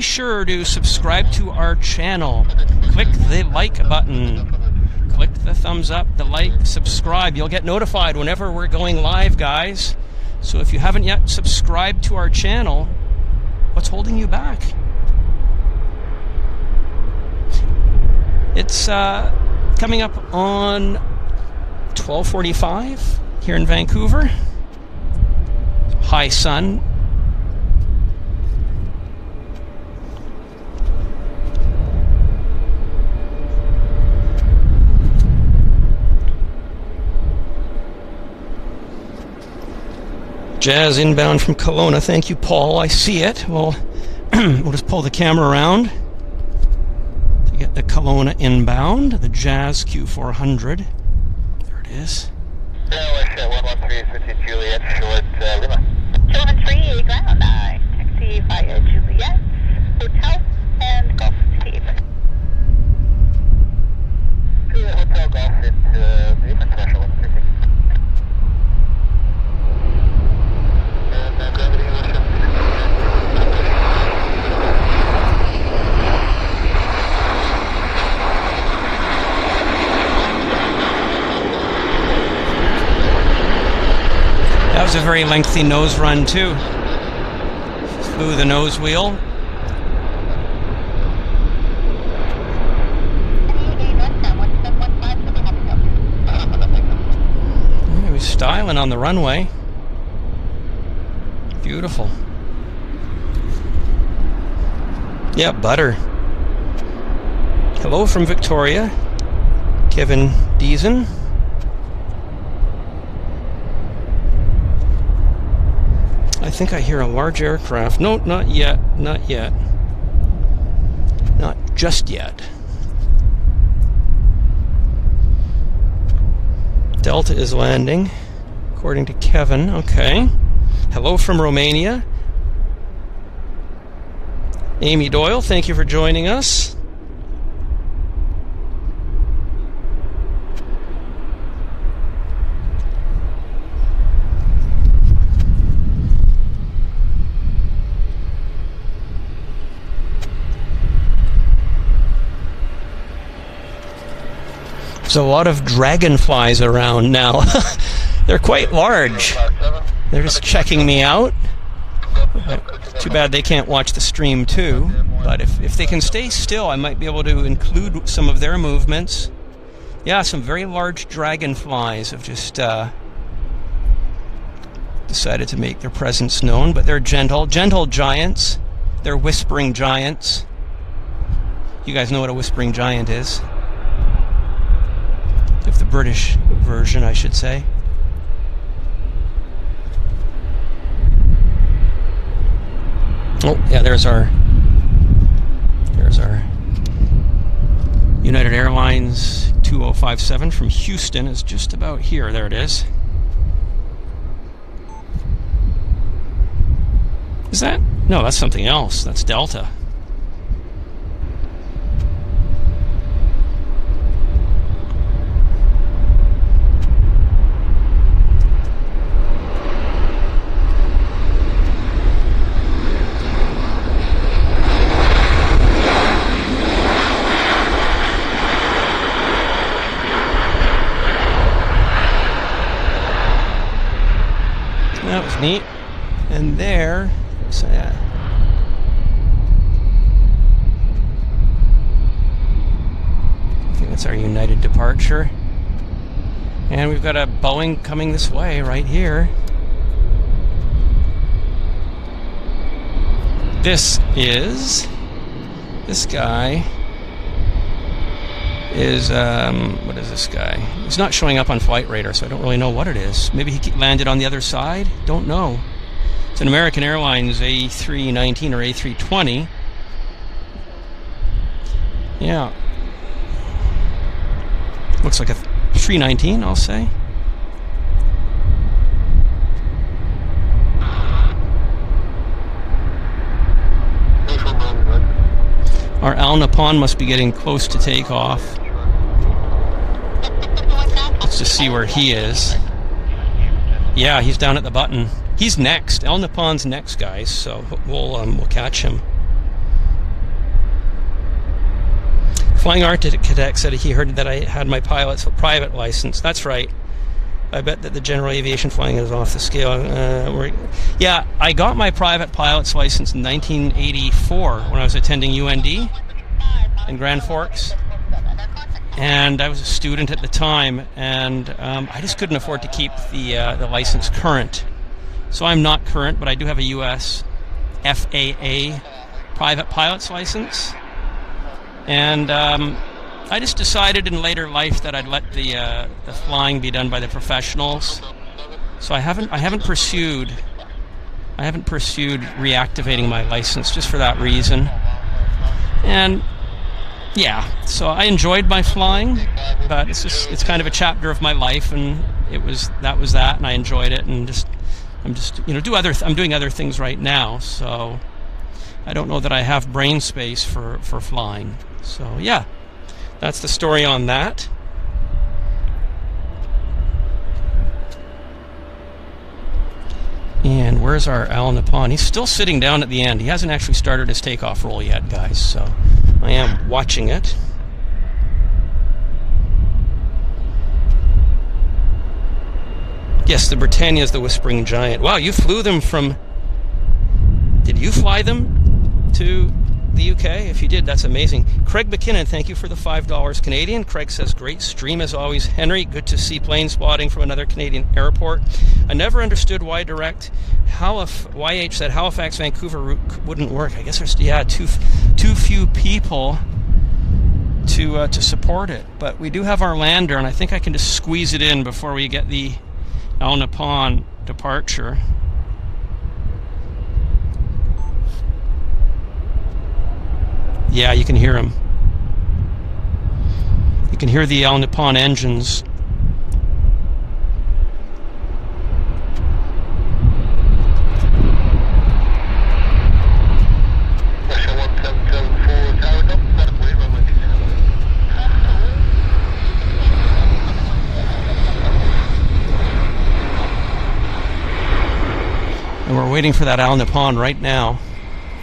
sure to subscribe to our channel. Click the like button. Click the thumbs up, the like, subscribe. You'll get notified whenever we're going live, guys. So if you haven't yet subscribed to our channel, what's holding you back? It's coming up on 12:45 here in Vancouver. High sun. Jazz inbound from Kelowna. Thank you, Paul. I see it. Well, we'll just pull the camera around to get the Kelowna inbound. The Jazz Q400. There it is. Westjet 113 is with Juliet, short Lima. 213 ground, taxi via Juliet, Hotel, and Golf Cape. Juliet Hotel Golf at Aviation Special 136. And gravity motion. That was a very lengthy nose run too. Flew the nose wheel. He was styling on the runway. Beautiful. Yeah, butter. Hello from Victoria. Kevin Deason. I think I hear a large aircraft. No, not yet. Not yet. Not just yet. Delta is landing, according to Kevin. Okay. Hello from Romania. Amy Doyle, thank you for joining us. There's a lot of dragonflies around now. They're quite large. They're just checking me out. Too bad they can't watch the stream too. But if they can stay still, I might be able to include some of their movements. Yeah, some very large dragonflies have just decided to make their presence known. But they're gentle giants. They're whispering giants. You guys know what a whispering giant is. If the British version, I should say. Oh, yeah, there's our United Airlines 2057 from Houston is just about here. There it is. Is that? No, that's something else. That's Delta. That was neat. And there, so yeah. I think that's our United departure. And we've got a Boeing coming this way right here. This guy is, what is this guy? He's not showing up on Flight Radar, so I don't really know what it is. Maybe he landed on the other side? Don't know. It's It's an American Airlines A319 or A320. Yeah. Looks like a 319, I'll say. Our Al Napon must be getting close to takeoff. Let's just see where he is. Yeah, he's down at the button. He's next. Al Napon's next, guys. So we'll catch him. Flying Architect said he heard that I had my pilot's private license. That's right. I bet that the general aviation flying is off the scale. Yeah, I got my private pilot's license in 1984 when I was attending UND in Grand Forks. And I was a student at the time, and I just couldn't afford to keep the license current. So I'm not current, but I do have a US FAA private pilot's license. And I just decided in later life that I'd let the flying be done by the professionals. So I haven't pursued reactivating my license just for that reason. And yeah, so I enjoyed my flying, but it's kind of a chapter of my life, and that was that, and I enjoyed it, and I'm doing other things right now, so I don't know that I have brain space for flying. So yeah, that's the story on that. And where's our Al Napon? He's still sitting down at the end. He hasn't actually started his takeoff roll yet, guys, so I am watching it. Yes, the Britannia is the Whispering Giant. Wow, you flew them from... Did you fly them to the UK? If you did, that's amazing. Craig McKinnon, thank you for the $5 Canadian. Craig says, great stream as always. Henry, good to see plane spotting from another Canadian airport. I never understood why YH said Halifax Vancouver route wouldn't work. I guess there's too few people to support it. But we do have our lander, and I think I can just squeeze it in before we get the Al Napon departure. Yeah, you can hear him. You can hear the Al Napon engines. And we're waiting for that Al Napon right now.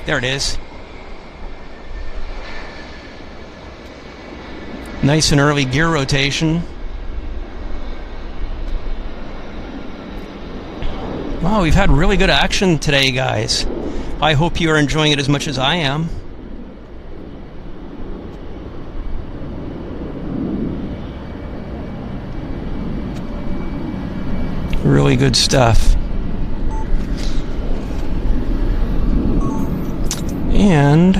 There it is. Nice and early gear rotation. Wow, we've had really good action today, guys. I hope you are enjoying it as much as I am. Really good stuff. And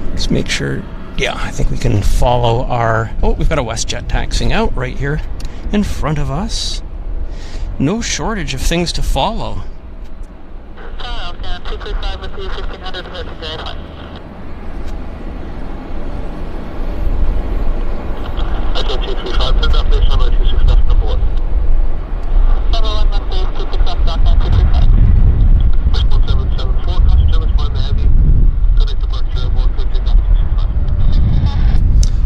let's make sure... Yeah, I think we can follow our... Oh, we've got a Westjet taxiing out right here in front of us. No shortage of things to follow. Okay, 235 with you, 1500 to verify. Okay, 235, put that place on 265 number 1. Number 1, Monday, 265, 235. 1774, cost service for the heavy. Connect departure, 125.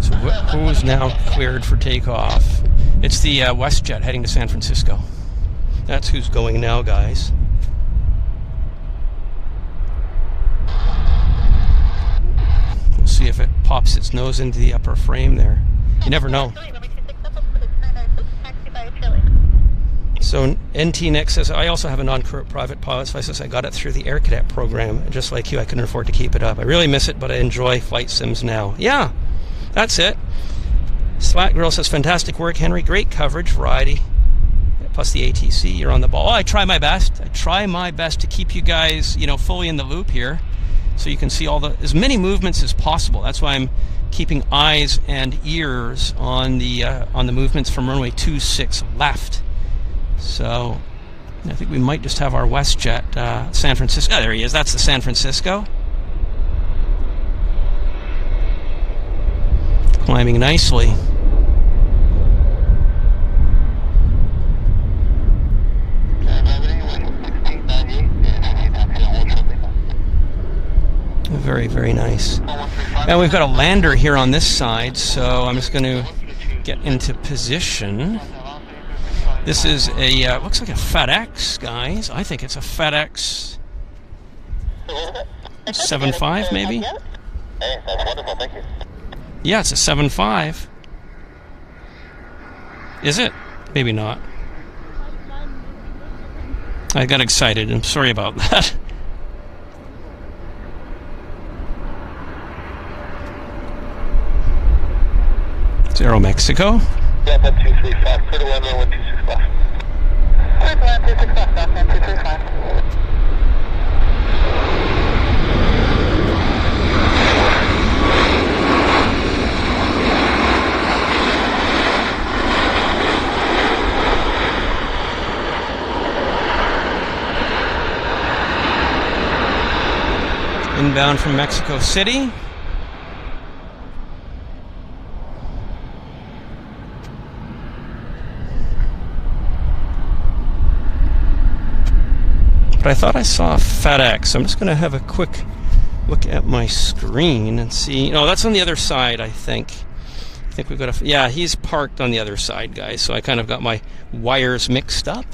So who's now cleared for takeoff? It's the Westjet heading to San Francisco. That's who's going now, guys. We'll see if it pops its nose into the upper frame there. You never know. So NT Next says, I also have a non-current private pilot's license. I got it through the Air Cadet program. Just like you, I couldn't afford to keep it up. I really miss it, but I enjoy flight sims now. Yeah, that's it. Slack Girl says, fantastic work, Henry. Great coverage, variety. Plus the ATC, you're on the ball. Oh, I try my best. I try my best to keep you guys, fully in the loop here, so you can see as many movements as possible. That's why I'm keeping eyes and ears on the movements from runway 26 left. So I think we might just have our Westjet, San Francisco. Oh, there he is. That's the San Francisco. Climbing nicely. Very, very nice. And we've got a lander here on this side, so I'm just going to get into position. This is a, looks like a FedEx, guys. I think it's a FedEx 7.5, maybe? Hey, that's wonderful, thank you. Yeah, it's a 7.5. Is it? Maybe not. I got excited. I'm sorry about that. It's Aeromexico. Yeah, 1-2-3-5. Clear to land on 1-2-6-5. Clear to land 2-6-5, South 1-2-3-5. Inbound from Mexico City. But I thought I saw FedEx. I'm just going to have a quick look at my screen and see. No, that's on the other side, I think. I think we've got a... Yeah, he's parked on the other side, guys. So I kind of got my wires mixed up.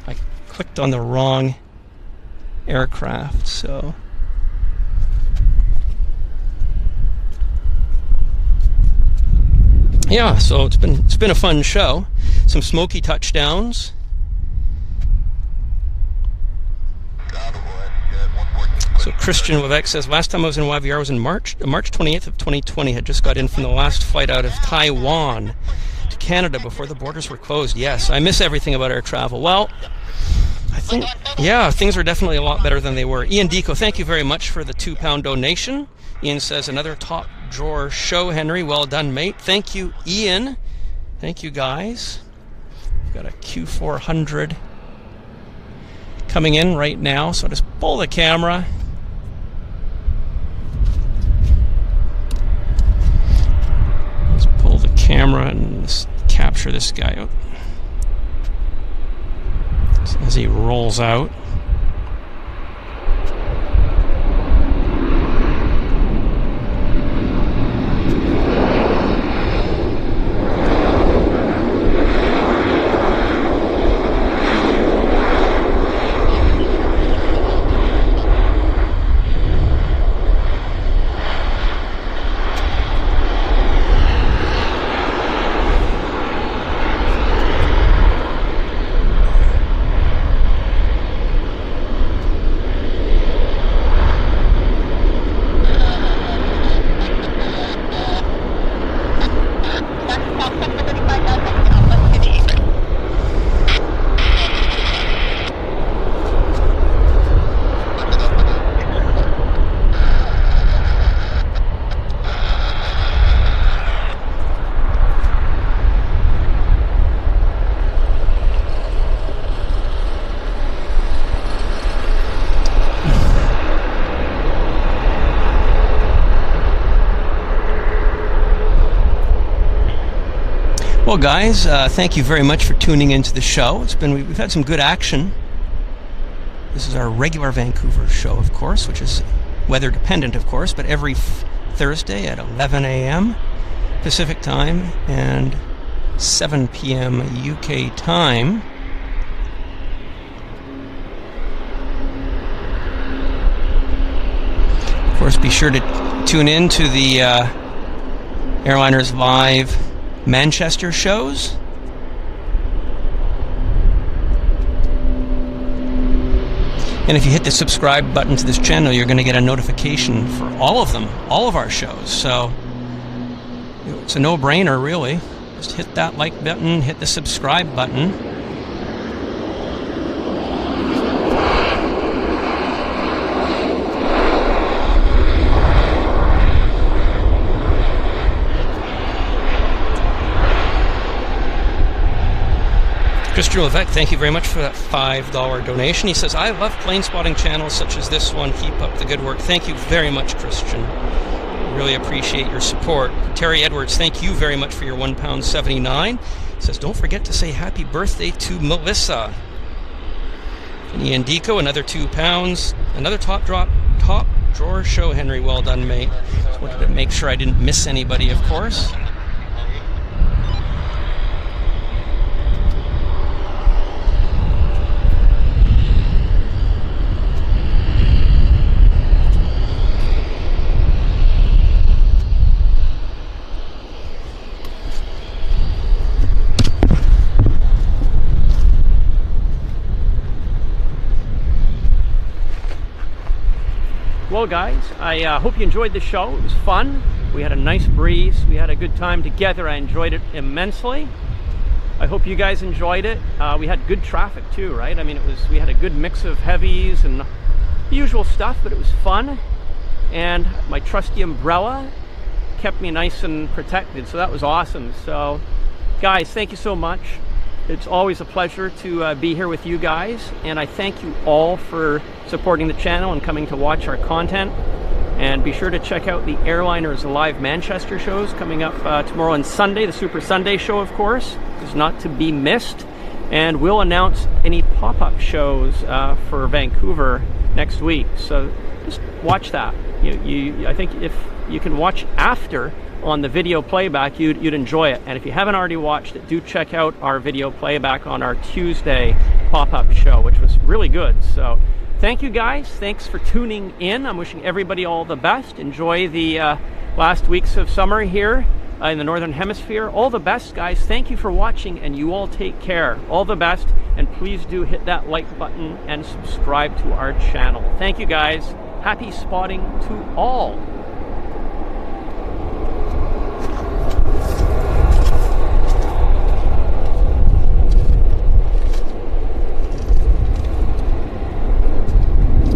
I clicked on the wrong aircraft, so... Yeah, so it's been a fun show. Some smoky touchdowns. So Christian Wevek says, last time I was in YVR was in March 28th of 2020. Had just got in from the last flight out of Taiwan to Canada before the borders were closed. Yes, I miss everything about air travel. Well, I think, yeah, things are definitely a lot better than they were. Ian Deco, thank you very much for the £2 donation. Ian says, another top drawer show, Henry. Well done, mate. Thank you, Ian. Thank you, guys. We've got a Q400 coming in right now, so just pull the camera. Let's pull the camera and just capture this guy out as he rolls out. Well, guys, thank you very much for tuning into the show. We've had some good action. This is our regular Vancouver show, of course, which is weather dependent, of course, but every Thursday at 11 a.m. Pacific time and 7 p.m. UK time. Of course, be sure to tune in to the Airliners Live Manchester shows. And if you hit the subscribe button to this channel, you're going to get a notification for all of them, all of our shows. So it's a no-brainer, really. Just hit that like button, hit the subscribe button. Christian Levesque, thank you very much for that $5 donation. He says, I love plane spotting channels such as this one. Keep up the good work. Thank you very much, Christian. Really appreciate your support. Terry Edwards, thank you very much for your £1.79. He says, don't forget to say happy birthday to Melissa. Ian Deco, another £2. Another top drawer show, Henry. Well done, mate. Just wanted to make sure I didn't miss anybody, of course. Well, guys, I hope you enjoyed the show. It was fun. We had a nice breeze. We had a good time together. I enjoyed it immensely. I hope you guys enjoyed it. We had good traffic too, right? I mean, we had a good mix of heavies and the usual stuff, but it was fun. And my trusty umbrella kept me nice and protected, so that was awesome. So, guys, thank you so much. It's always a pleasure to be here with you guys, and I thank you all for supporting the channel and coming to watch our content. And be sure to check out the Airliners Live Manchester shows coming up tomorrow and Sunday. The Super Sunday show, of course, is not to be missed. And we'll announce any pop-up shows for Vancouver next week. So just watch that. I think if you can watch after on the video playback, you'd enjoy it. And if you haven't already watched it, do check out our video playback on our Tuesday pop-up show, which was really good. So thank you, guys. Thanks for tuning in. I'm wishing everybody all the best. Enjoy the last weeks of summer here in the Northern Hemisphere. All the best, guys. Thank you for watching, and you all take care. All the best, and please do hit that like button and subscribe to our channel. Thank you, guys. Happy spotting to all.